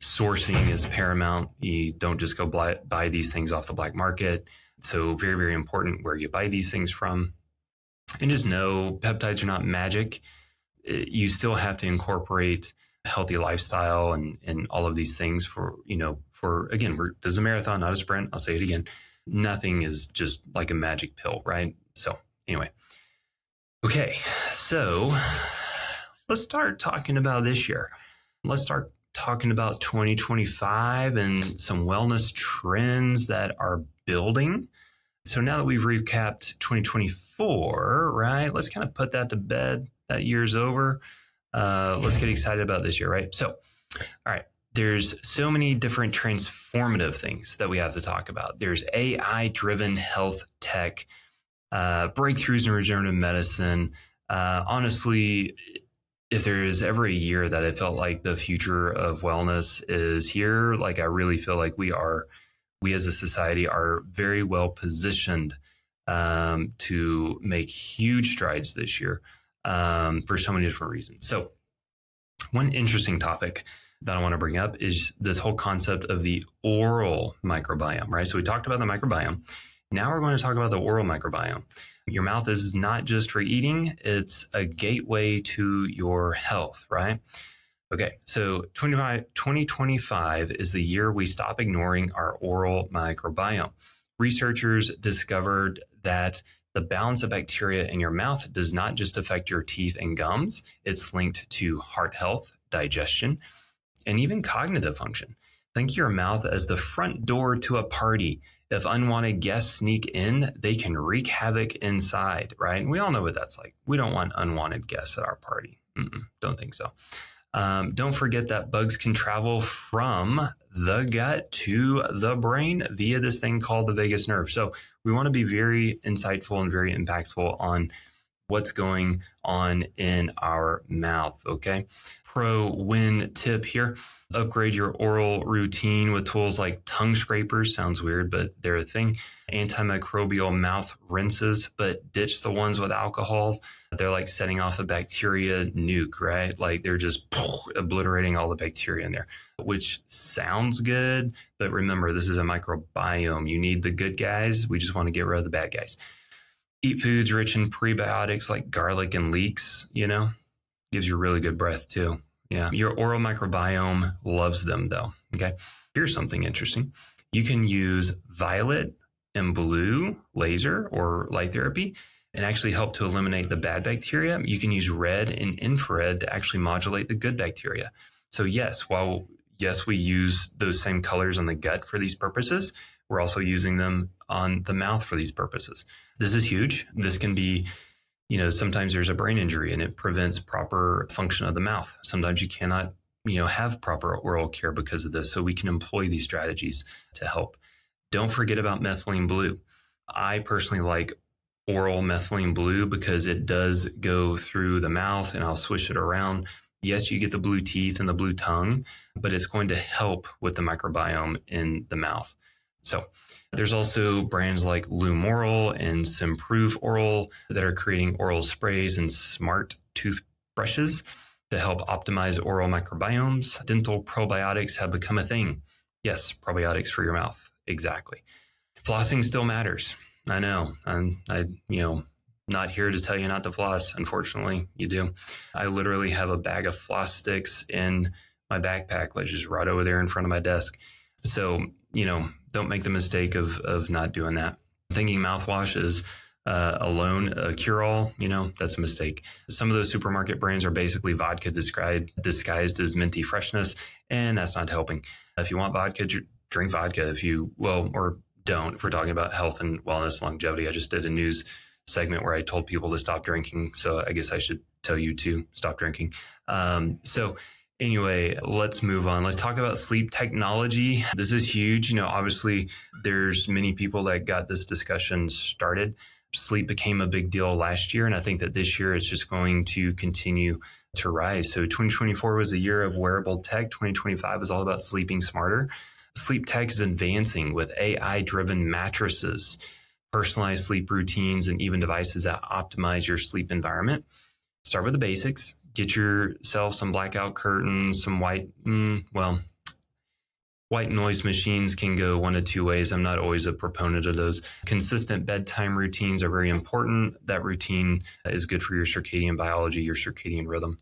Speaker 2: Sourcing is paramount. You don't just go buy these things off the black market. So very, very important where you buy these things from. And just know peptides are not magic. You still have to incorporate a healthy lifestyle and all of these things again, this is a marathon, not a sprint. I'll say it again. Nothing is just like a magic pill, right? So anyway. Okay, so let's start talking about this year. Let's start talking about 2025 and some wellness trends that are building. So now that we've recapped 2024, right, let's kind of put that to bed. That year's over. Let's get excited about this year, right? So, all right, there's so many different transformative things that we have to talk about. There's AI-driven health tech, breakthroughs in regenerative medicine. Honestly, if there is ever a year that I felt like the future of wellness is here, like I really feel like we as a society are very well positioned to make huge strides this year for so many different reasons. So one interesting topic that I want to bring up is this whole concept of the oral microbiome, right? So we talked about the microbiome. Now we're going to talk about the oral microbiome. Your mouth is not just for eating, it's a gateway to your health, right? Okay, so 2025 is the year we stop ignoring our oral microbiome. Researchers discovered that the balance of bacteria in your mouth does not just affect your teeth and gums, it's linked to heart health, digestion, and even cognitive function. Think of your mouth as the front door to a party. If unwanted guests sneak in, they can wreak havoc inside, right? And we all know what that's like. We don't want unwanted guests at our party. Don't think so. Don't forget that bugs can travel from the gut to the brain via this thing called the vagus nerve. So we want to be very insightful and very impactful on what's going on in our mouth, okay? Pro win tip here. Upgrade your oral routine with tools like tongue scrapers. Sounds weird, but they're a thing. Antimicrobial mouth rinses, but ditch the ones with alcohol. They're like setting off a bacteria nuke, right? Like they're just obliterating all the bacteria in there, which sounds good. But remember, this is a microbiome. You need the good guys. We just want to get rid of the bad guys. Eat foods rich in prebiotics like garlic and leeks, gives you really good breath too. Yeah. Your oral microbiome loves them though. Okay. Here's something interesting. You can use violet and blue laser or light therapy and actually help to eliminate the bad bacteria. You can use red and infrared to actually modulate the good bacteria. So yes, we use those same colors on the gut for these purposes, we're also using them on the mouth for these purposes. This is huge. This can be, sometimes there's a brain injury and it prevents proper function of the mouth. Sometimes you cannot, have proper oral care because of this. So we can employ these strategies to help. Don't forget about methylene blue. I personally like oral methylene blue because it does go through the mouth and I'll swish it around. Yes, you get the blue teeth and the blue tongue, but it's going to help with the microbiome in the mouth. So there's also brands like Lume Oral and Simprove Oral that are creating oral sprays and smart toothbrushes to help optimize oral microbiomes. Dental probiotics have become a thing. Yes, probiotics for your mouth. Exactly. Flossing still matters. I know. Not here to tell you not to floss. Unfortunately, you do. I literally have a bag of floss sticks in my backpack, like just right over there in front of my desk. So, don't make the mistake of not doing that. Thinking mouthwash is alone a cure-all, that's a mistake. Some of those supermarket brands are basically vodka disguised as minty freshness, and that's not helping. If you want vodka, drink vodka. Or don't. If we're talking about health and wellness, longevity, I just did a news segment where I told people to stop drinking. So I guess I should tell you to stop drinking. Anyway, let's move on. Let's talk about sleep technology. This is huge. Obviously there's many people that got this discussion started. Sleep became a big deal last year. And I think that this year it's just going to continue to rise. So 2024 was the year of wearable tech. 2025 is all about sleeping smarter. Sleep tech is advancing with AI-driven mattresses, personalized sleep routines, and even devices that optimize your sleep environment. Start with the basics. Get yourself some blackout curtains, some white noise machines can go one of two ways. I'm not always a proponent of those. Consistent bedtime routines are very important. That routine is good for your circadian biology, your circadian rhythm.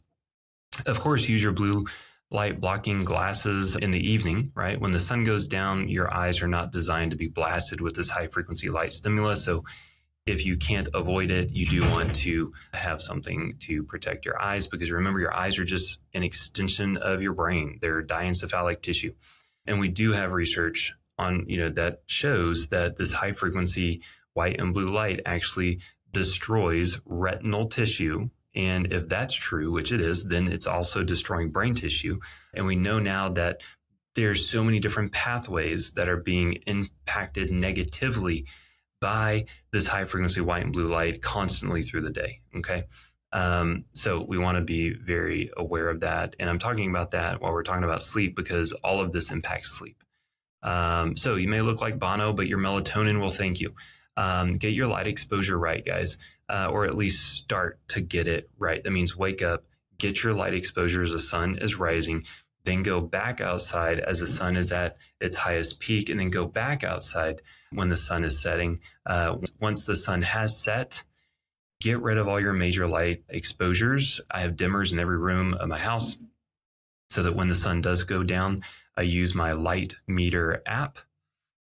Speaker 2: Of course, use your blue light blocking glasses in the evening, right? When the sun goes down, your eyes are not designed to be blasted with this high frequency light stimulus. So if you can't avoid it, you do want to have something to protect your eyes, because remember, your eyes are just an extension of your brain. They're diencephalic tissue. And we do have research on, that shows that this high frequency white and blue light actually destroys retinal tissue. And if that's true, which it is, then it's also destroying brain tissue. And we know now that there's so many different pathways that are being impacted negatively by this high frequency white and blue light constantly through the day. Okay. So we want to be very aware of that. And I'm talking about that while we're talking about sleep, because all of this impacts sleep. So you may look like Bono, but your melatonin will thank you. Get your light exposure right, guys, or at least start to get it right. That means wake up, get your light exposure as the sun is rising, then go back outside as the sun is at its highest peak, and then go back outside when the sun is setting. Once the sun has set, get rid of all your major light exposures. I have dimmers in every room of my house so that when the sun does go down, I use my light meter app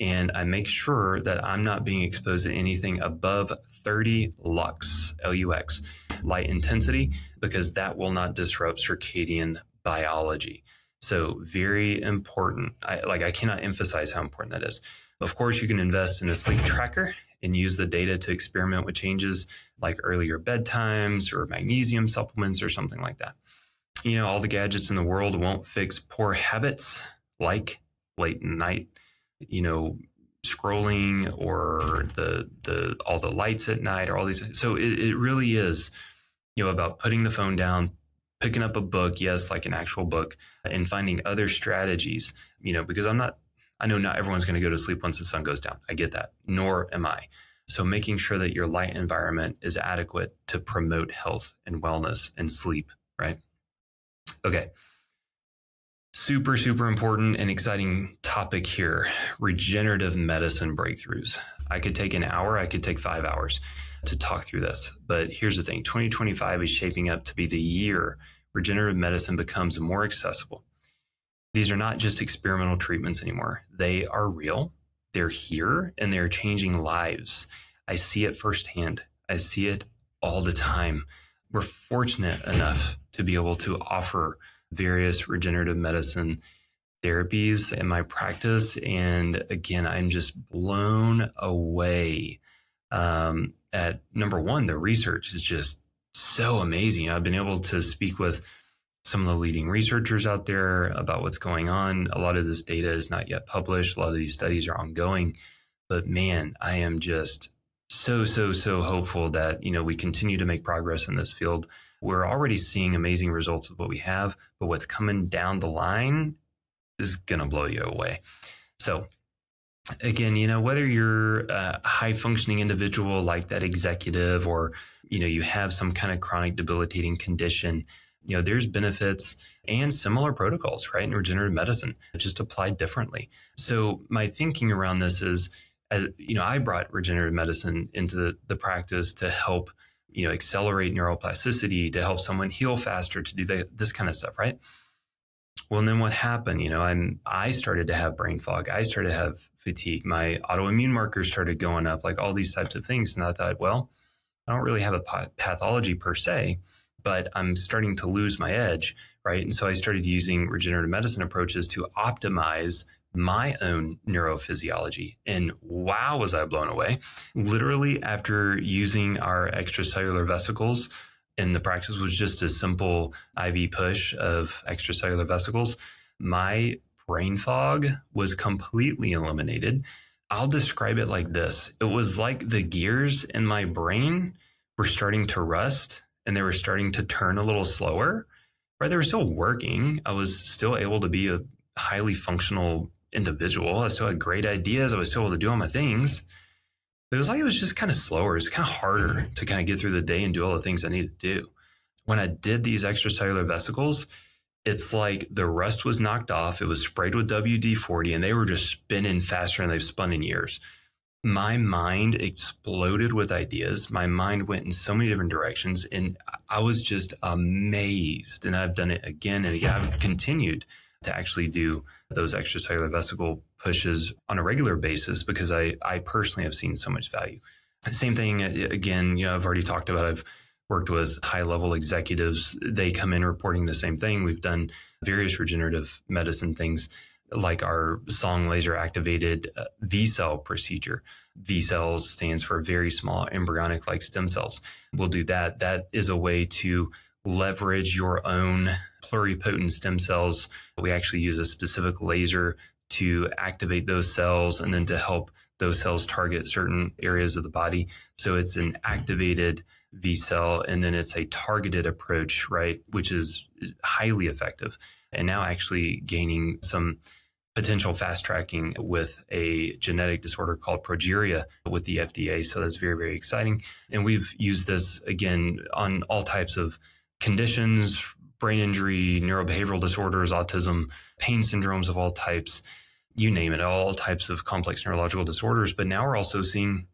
Speaker 2: and I make sure that I'm not being exposed to anything above 30 lux, L-U-X, light intensity, because that will not disrupt circadian biology. So very important. I cannot emphasize how important that is. Of course, you can invest in a sleep tracker and use the data to experiment with changes like earlier bedtimes or magnesium supplements or something like that. All the gadgets in the world won't fix poor habits like late night, scrolling or the all the lights at night or all these things. So it really is, about putting the phone down, picking up a book, yes, like an actual book, and finding other strategies, because I know not everyone's going to go to sleep once the sun goes down. I get that, nor am I. So making sure that your light environment is adequate to promote health and wellness and sleep, right? Okay. Super, super important and exciting topic here. Regenerative medicine breakthroughs. I could take an hour, I could take 5 hours to talk through this. But here's the thing, 2025 is shaping up to be the year regenerative medicine becomes more accessible. These are not just experimental treatments anymore. They are real, they're here, and they're changing lives. I see it firsthand. I see it all the time. We're fortunate enough to be able to offer various regenerative medicine therapies in my practice. And again, I'm just blown away at number one, the research is just so amazing. I've been able to speak with some of the leading researchers out there about what's going on. A lot of this data is not yet published. A lot of these studies are ongoing. But man, I am just so hopeful that, we continue to make progress in this field. We're already seeing amazing results with what we have, but what's coming down the line is going to blow you away. So again, whether you're a high functioning individual like that executive, or, you have some kind of chronic debilitating condition, there's benefits and similar protocols, right, in regenerative medicine, just applied differently. So my thinking around this is, I brought regenerative medicine into the practice to help, accelerate neuroplasticity, to help someone heal faster, to do this kind of stuff, right? Well, and then what happened? I started to have brain fog. I started to have fatigue. My autoimmune markers started going up, like all these types of things. And I thought, well, I don't really have a pathology per se, but I'm starting to lose my edge, right? And so I started using regenerative medicine approaches to optimize my own neurophysiology. And wow, was I blown away. Literally, after using our extracellular vesicles, and the practice was just a simple IV push of extracellular vesicles, my brain fog was completely eliminated. I'll describe it like this. It was like the gears in my brain were starting to rust and they were starting to turn a little slower, right? They were still working. I was still able to be a highly functional individual. I still had great ideas. I was still able to do all my things. But it was like it was just kind of slower. It's kind of harder to kind of get through the day and do all the things I needed to do. When I did these extracellular vesicles, it's like the rust was knocked off. It was sprayed with WD-40 and they were just spinning faster than they've spun in years. My mind exploded with ideas. My mind went in so many different directions and I was just amazed. And I've done it again and again. I've continued to actually do those extracellular vesicle pushes on a regular basis because I personally have seen so much value. Same thing, again, I've already talked about, I've worked with high level executives. They come in reporting the same thing. We've done various regenerative medicine things like our Song laser activated V-cell procedure. V-cells stands for very small embryonic like stem cells. We'll do that. That is a way to leverage your own pluripotent stem cells. We actually use a specific laser to activate those cells and then to help those cells target certain areas of the body. So it's an activated V cell and then it's a targeted approach, right, which is highly effective. And now actually gaining some potential fast tracking with a genetic disorder called progeria with the FDA. So that's very, very exciting. And we've used this again on all types of conditions, brain injury, neurobehavioral disorders, autism, pain syndromes of all types, you name it, all types of complex neurological disorders. But now we're also seeing,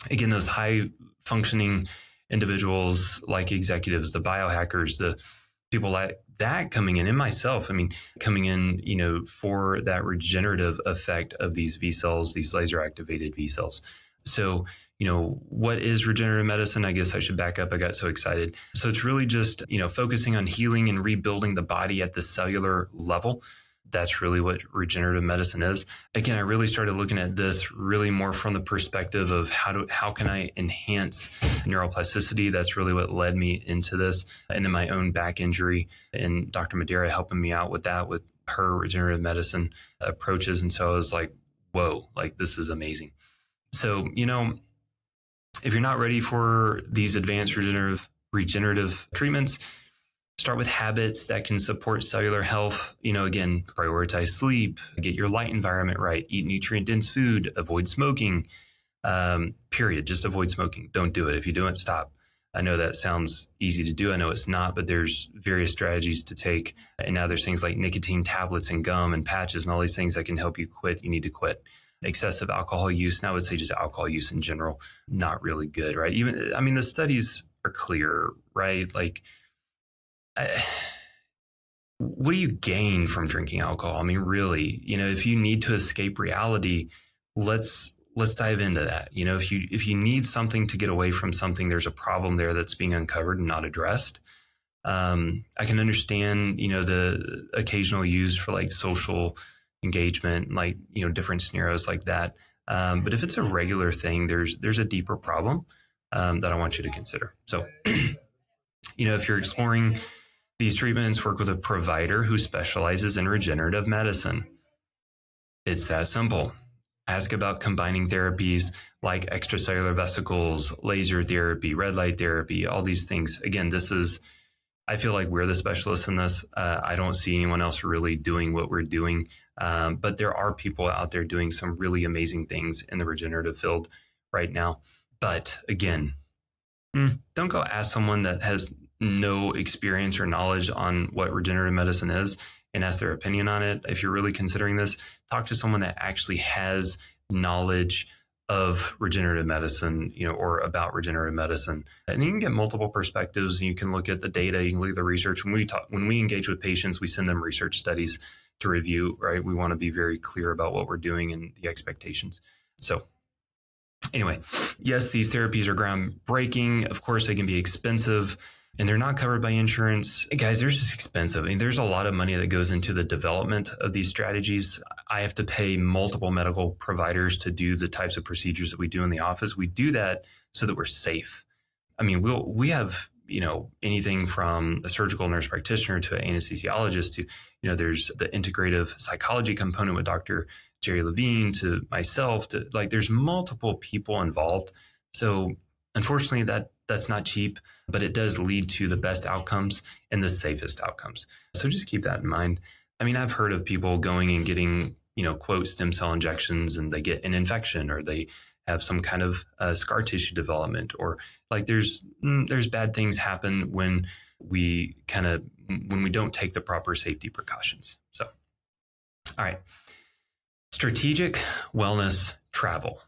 Speaker 2: again, those high functioning individuals like executives, the biohackers, the people like that coming in, and myself, coming in, for that regenerative effect of these V cells, these laser activated V cells. So, what is regenerative medicine? I guess I should back up. I got so excited. So it's really just, focusing on healing and rebuilding the body at the cellular level. That's really what regenerative medicine is. Again, I really started looking at this really more from the perspective of how can I enhance neuroplasticity? That's really what led me into this. And then my own back injury and Dr. Madeira helping me out with that, with her regenerative medicine approaches. And so I was like, whoa, like this is amazing. So, if you're not ready for these advanced regenerative treatments, start with habits that can support cellular health. Again, prioritize sleep, get your light environment right, eat nutrient-dense food, avoid smoking, period. Just avoid smoking. Don't do it. If you do it, stop. I know that sounds easy to do. I know it's not, but there's various strategies to take. And now there's things like nicotine tablets and gum and patches and all these things that can help you quit. You need to quit excessive alcohol use. And I would say just alcohol use in general, not really good, right? Even, I mean, the studies are clear, right? Like, what do you gain from drinking alcohol? I mean, really, if you need to escape reality, let's dive into that. If you need something to get away from something, there's a problem there that's being uncovered and not addressed. I can understand, the occasional use for like social engagement, like, different scenarios like that. But if it's a regular thing, there's a deeper problem that I want you to consider. So, if you're exploring these treatments, work with a provider who specializes in regenerative medicine. It's that simple. Ask about combining therapies like extracellular vesicles, laser therapy, red light therapy, all these things. Again, I feel like we're the specialists in this. I don't see anyone else really doing what we're doing. But there are people out there doing some really amazing things in the regenerative field right now. But again, don't go ask someone that has no experience or knowledge on what regenerative medicine is and ask their opinion on it. If you're really considering this, talk to someone that actually has knowledge of regenerative medicine, or about regenerative medicine. And you can get multiple perspectives. You can look at the data, you can look at the research. When we engage with patients, we send them research studies to review, right? We want to be very clear about what we're doing and the expectations. So anyway, yes, these therapies are groundbreaking. Of course, they can be expensive and they're not covered by insurance. Guys, they're just expensive. I mean, there's a lot of money that goes into the development of these strategies. I have to pay multiple medical providers to do the types of procedures that we do in the office. We do that so that we're safe. I mean, we have, anything from a surgical nurse practitioner to an anesthesiologist to, there's the integrative psychology component with Dr. Jerry Levine to myself to like, there's multiple people involved. So unfortunately that's not cheap, but it does lead to the best outcomes and the safest outcomes. So just keep that in mind. I mean, I've heard of people going and getting, quote, stem cell injections and they get an infection or they have some kind of scar tissue development, or like there's bad things happen when we don't take the proper safety precautions. So, all right. Strategic wellness travel.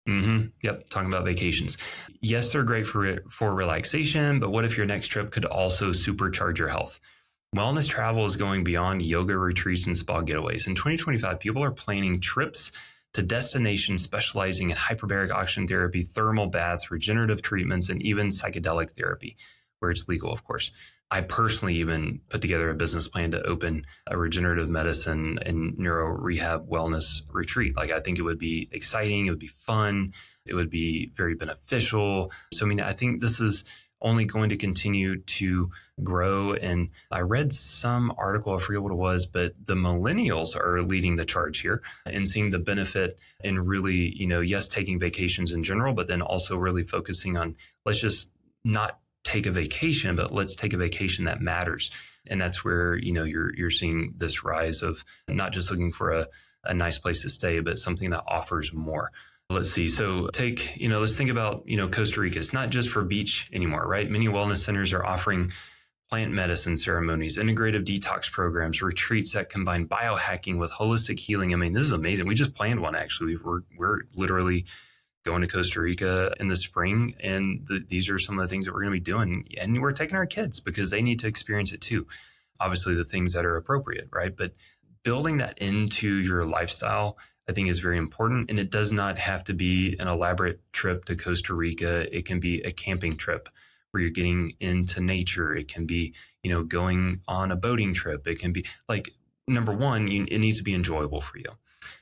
Speaker 2: Yep. Talking about vacations. Yes, they're great for relaxation, but what if your next trip could also supercharge your health? Wellness travel is going beyond yoga retreats and spa getaways. In 2025, people are planning trips to destinations specializing in hyperbaric oxygen therapy, thermal baths, regenerative treatments, and even psychedelic therapy, where it's legal, of course. I personally even put together a business plan to open a regenerative medicine and neuro rehab wellness retreat. Like, I think it would be exciting. It would be fun. It would be very beneficial. So, I mean, I think this is only going to continue to grow. And I read some article, I forget what it was, but the millennials are leading the charge here and seeing the benefit in really, yes, taking vacations in general, but then also really focusing on, let's just not take a vacation, but let's take a vacation that matters. And that's where, you're seeing this rise of not just looking for a nice place to stay, but something that offers more. Let's see. So let's think about, Costa Rica. It's not just for beach anymore, right? Many wellness centers are offering plant medicine ceremonies, integrative detox programs, retreats that combine biohacking with holistic healing. I mean, this is amazing. We just planned one, actually. We're literally going to Costa Rica in the spring. And these are some of the things that we're going to be doing. And we're taking our kids because they need to experience it too. Obviously, the things that are appropriate, right? But building that into your lifestyle, I think, is very important. And it does not have to be an elaborate trip to Costa Rica. It can be a camping trip where you're getting into nature. It can be, going on a boating trip. It can be like, number one, it needs to be enjoyable for you.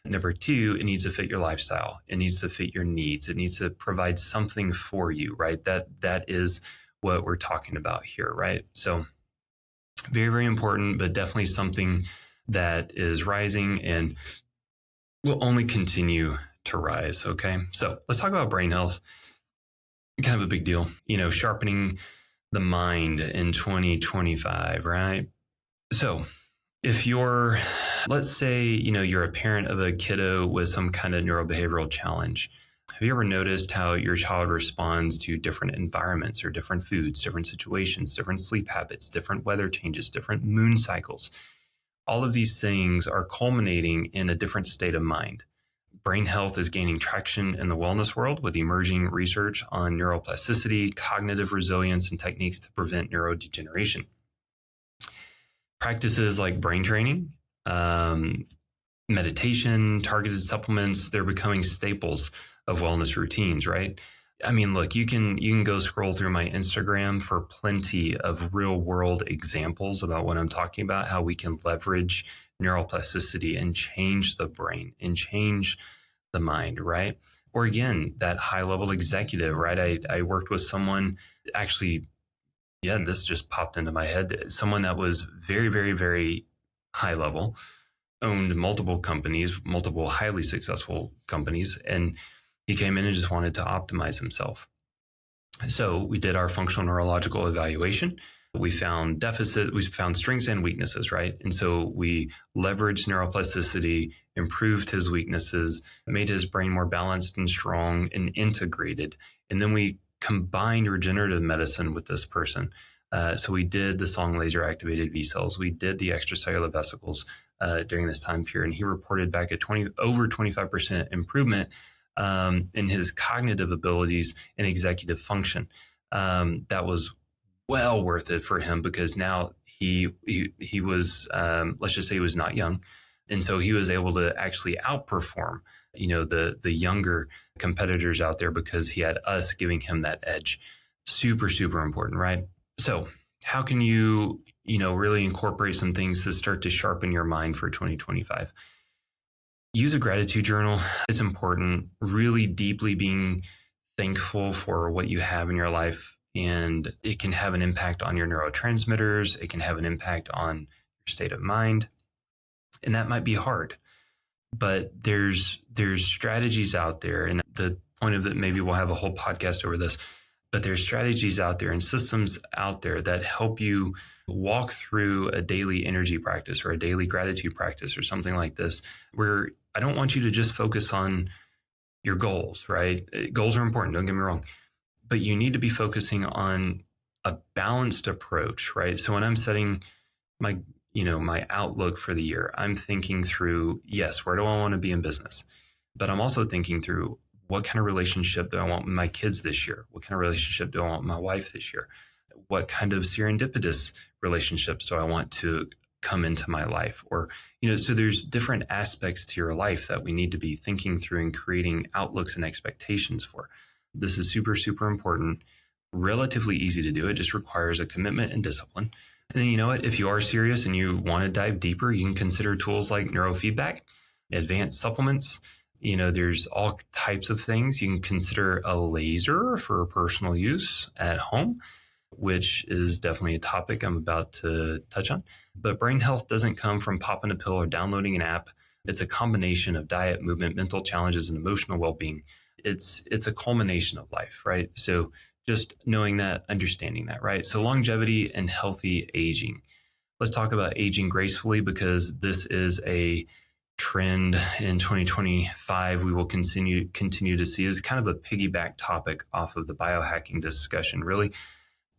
Speaker 2: Number two, it needs to fit your lifestyle. It needs to fit your needs. It needs to provide something for you, right? That is what we're talking about here, right? So very, very important, but definitely something that is rising and will only continue to rise. Okay. So let's talk about brain health. Kind of a big deal, sharpening the mind in 2025, right? So if let's say, you're a parent of a kiddo with some kind of neurobehavioral challenge, Have you ever noticed how your child responds to different environments or different foods, different situations, different sleep habits, different weather changes, different moon cycles? All of these things are culminating in a different state of mind. Brain health is gaining traction in the wellness world with emerging research on neuroplasticity, cognitive resilience, and techniques to prevent neurodegeneration. Practices like brain training, meditation, targeted supplements, they're becoming staples of wellness routines, right? I mean, look, you can go scroll through my Instagram for plenty of real world examples about what I'm talking about, how we can leverage neuroplasticity and change the brain and change the mind, right? Or again, that high level executive, right? I worked with someone actually, yeah, this just popped into my head. Someone that was very, very, very high level, owned multiple companies, multiple highly successful companies, and he came in and just wanted to optimize himself. So we did our functional neurological evaluation. We found we found strengths and weaknesses, right? And so we leveraged neuroplasticity, improved his weaknesses, made his brain more balanced and strong and integrated. And then we combined regenerative medicine with this person. So we did the Song laser activated V cells. We did the extracellular vesicles during this time period. And he reported back a over 25% improvement in his cognitive abilities and executive function. That was well worth it for him because now he was let's just say he was not young, and so he was able to actually outperform the younger competitors out there because he had us giving him that edge. Super, super important, right? So how can you really incorporate some things to start to sharpen your mind for 2025? Use a gratitude journal. It's important. Really deeply being thankful for what you have in your life. And it can have an impact on your neurotransmitters. It can have an impact on your state of mind. And that might be hard. But there's strategies out there. And the point of that, maybe we'll have a whole podcast over this. But there's strategies out there and systems out there that help you walk through a daily energy practice or a daily gratitude practice or something like this, where I don't want you to just focus on your goals, right? Goals are important, don't get me wrong, but you need to be focusing on a balanced approach, right? So when I'm setting my outlook for the year, I'm thinking through, yes, where do I want to be in business? But I'm also thinking through, what kind of relationship do I want with my kids this year? What kind of relationship do I want with my wife this year? What kind of serendipitous relationships do I want to come into my life? Or, so there's different aspects to your life that we need to be thinking through and creating outlooks and expectations for. This is super, super important. Relatively easy to do. It just requires a commitment and discipline. And then, you know what? If you are serious and you want to dive deeper, you can consider tools like neurofeedback, advanced supplements. There's all types of things. You can consider a laser for personal use at home, which is definitely a topic I'm about to touch on. But brain health doesn't come from popping a pill or downloading an app. It's a combination of diet, movement, mental challenges, and emotional well-being. It's a culmination of life, right? So just knowing that, understanding that, right? So longevity and healthy aging. Let's talk about aging gracefully, because this is a trend in 2025 we will continue to see. Is kind of a piggyback topic off of the biohacking discussion. Really,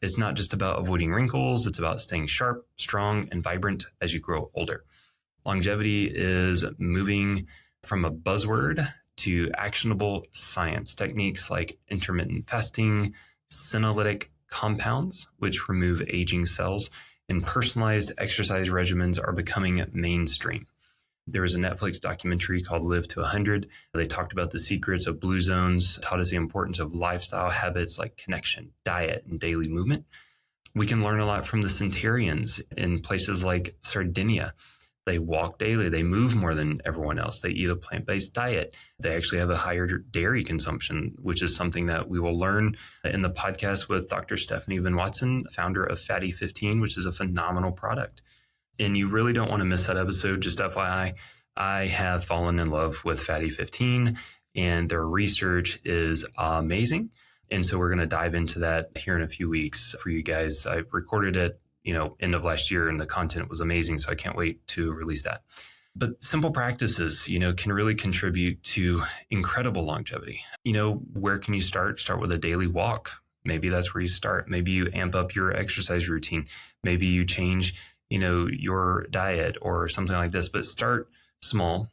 Speaker 2: it's not just about avoiding wrinkles, it's about staying sharp, strong, and vibrant as you grow older. Longevity is moving from a buzzword to actionable science. Techniques like intermittent fasting, senolytic compounds, which remove aging cells, and personalized exercise regimens are becoming mainstream. There was a Netflix documentary called Live to 100. They talked about the secrets of blue zones, taught us the importance of lifestyle habits like connection, diet, and daily movement. We can learn a lot from the centurions in places like Sardinia. They walk daily. They move more than everyone else. They eat a plant-based diet. They actually have a higher dairy consumption, which is something that we will learn in the podcast with Dr. Stephanie Van Watson, founder of FIBFN-CND, which is a phenomenal product. And you really don't want to miss that episode. Just FYI, I have fallen in love with FIBFN-CND, and their research is amazing. And so we're going to dive into that here in a few weeks for you guys. I recorded it, end of last year, and the content was amazing. So I can't wait to release that. But simple practices, can really contribute to incredible longevity. Where can you start? Start with a daily walk. Maybe that's where you start. Maybe you amp up your exercise routine. Maybe you change, your diet or something like this. But start small,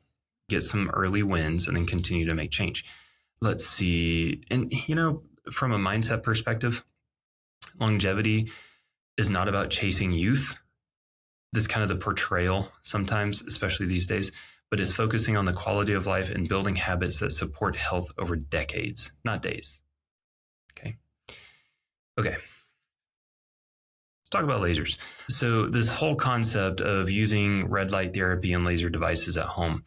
Speaker 2: get some early wins, and then continue to make change. Let's see. And, from a mindset perspective, longevity is not about chasing youth. This kind of the portrayal sometimes, especially these days, but is focusing on the quality of life and building habits that support health over decades, not days. Okay. Let's talk about lasers. So this whole concept of using red light therapy and laser devices at home,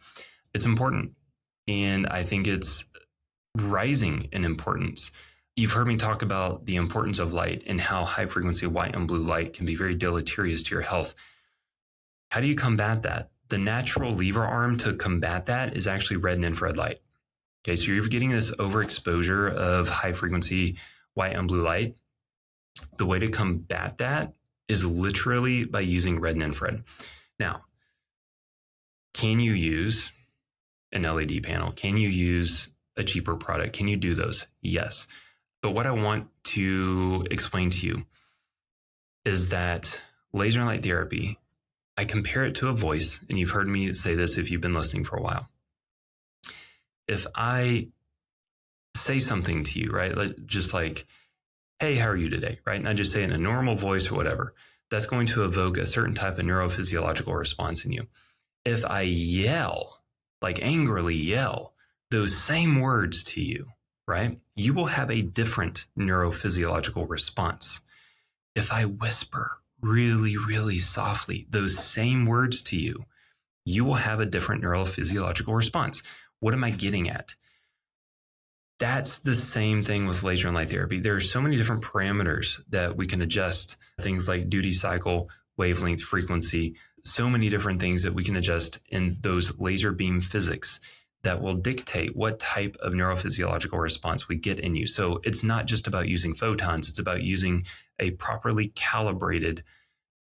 Speaker 2: it's important. And I think it's rising in importance. You've heard me talk about the importance of light and how high frequency white and blue light can be very deleterious to your health. How do you combat that? The natural lever arm to combat that is actually red and infrared light. Okay, so you're getting this overexposure of high frequency white and blue light. The way to combat that is literally by using red and infrared. Now, can you use an LED panel? Can you use a cheaper product? Can you do those? Yes. But what I want to explain to you is that laser and light therapy, I compare it to a voice, and you've heard me say this if you've been listening for a while. If I say something to you, right, just like, hey, how are you today, right? And I just say it in a normal voice or whatever, that's going to evoke a certain type of neurophysiological response in you. If I yell, like angrily yell, those same words to you, right, you will have a different neurophysiological response. If I whisper really, really softly those same words to you, you will have a different neurophysiological response. What am I getting at? That's the same thing with laser and light therapy. There are so many different parameters that we can adjust, things like duty cycle, wavelength, frequency, so many different things that we can adjust in those laser beam physics that will dictate what type of neurophysiological response we get in you. So it's not just about using photons, it's about using a properly calibrated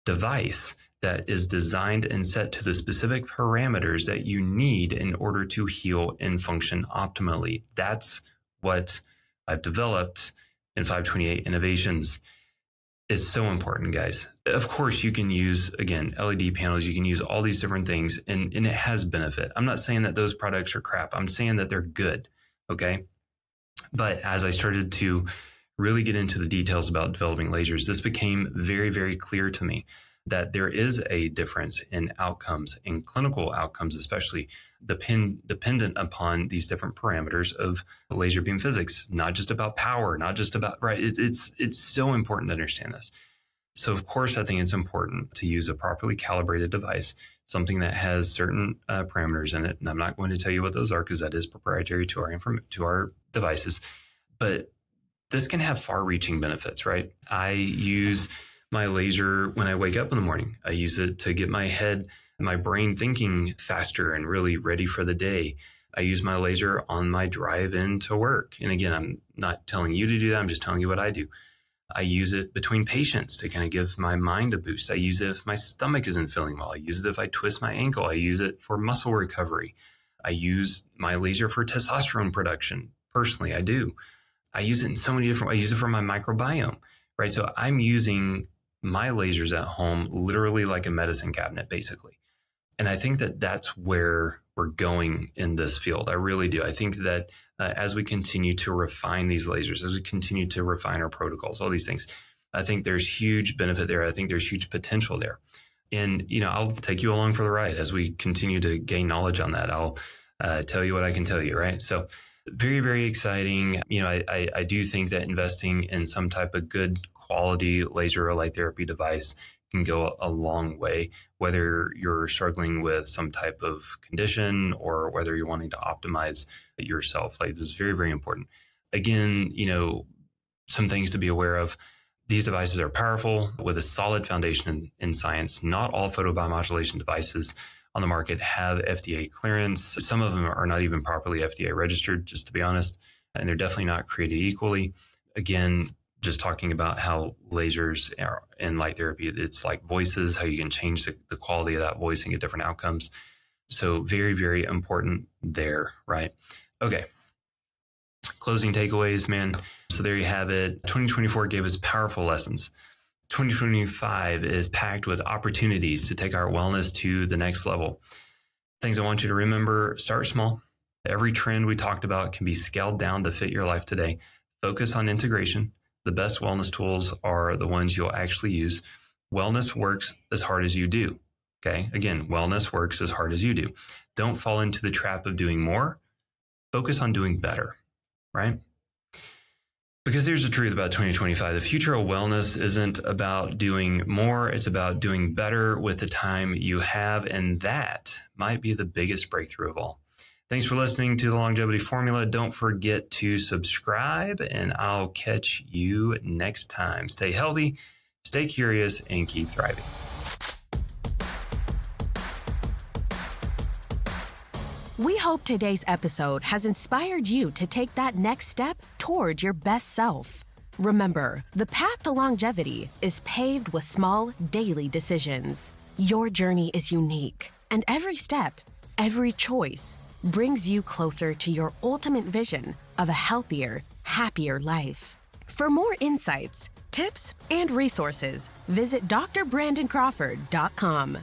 Speaker 2: device that is designed and set to the specific parameters that you need in order to heal and function optimally. That's what I've developed in 528 Innovations. It's so important, guys. Of course, you can use, again, LED panels. You can use all these different things, and it has benefit. I'm not saying that those products are crap. I'm saying that they're good, okay? But as I started to really get into the details about developing lasers, this became very, very clear to me that there is a difference in outcomes, in clinical outcomes, especially dependent upon these different parameters of laser beam physics, not just about power, not just about, right? It's so important to understand this. So of course, I think it's important to use a properly calibrated device, something that has certain parameters in it. And I'm not going to tell you what those are because that is proprietary to our devices, but this can have far-reaching benefits, right? I use my laser when I wake up in the morning. I use it to get my brain thinking faster and really ready for the day. I use my laser on my drive into work. And again, I'm not telling you to do that. I'm just telling you what I do. I use it between patients to kind of give my mind a boost. I use it if my stomach isn't feeling well. I use it if I twist my ankle. I use it for muscle recovery. I use my laser for testosterone production. Personally, I do. I use it in so many different ways. I use it for my microbiome, right? So I'm using my lasers at home literally like a medicine cabinet, basically. And I think that that's where we're going in this field. I really do. I think that as we continue to refine these lasers, as we continue to refine our protocols, all these things, I think there's huge benefit there. I think there's huge potential there. And, I'll take you along for the ride as we continue to gain knowledge on that. I'll tell you what I can tell you, right? So very, very exciting. I do think that investing in some type of good quality laser or light therapy device can go a long way, whether you're struggling with some type of condition or whether you're wanting to optimize yourself. Like, this is very, very important. Again, some things to be aware of. These devices are powerful with a solid foundation in science. Not all photobiomodulation devices on the market have FDA clearance. Some of them are not even properly FDA registered, just to be honest, and they're definitely not created equally. Again, just talking about how lasers and light therapy, it's like voices, how you can change the quality of that voice and get different outcomes. So very, very important there, right? Okay. Closing takeaways, man. So there you have it. 2024 gave us powerful lessons. 2025 is packed with opportunities to take our wellness to the next level. Things I want you to remember: start small. Every trend we talked about can be scaled down to fit your life today. Focus on integration. The best wellness tools are the ones you'll actually use. Wellness works as hard as you do. Okay. Again, wellness works as hard as you do. Don't fall into the trap of doing more. Focus on doing better, right? Because here's the truth about 2025. The future of wellness isn't about doing more. It's about doing better with the time you have. And that might be the biggest breakthrough of all. Thanks for listening to the Longevity Formula. Don't forget to subscribe, and I'll catch you next time. Stay healthy, stay curious, and keep thriving.
Speaker 1: We hope today's episode has inspired you to take that next step toward your best self. Remember, the path to longevity is paved with small, daily decisions. Your journey is unique, and every step, every choice, brings you closer to your ultimate vision of a healthier, happier life. For more insights, tips, and resources, visit drbrandoncrawford.com.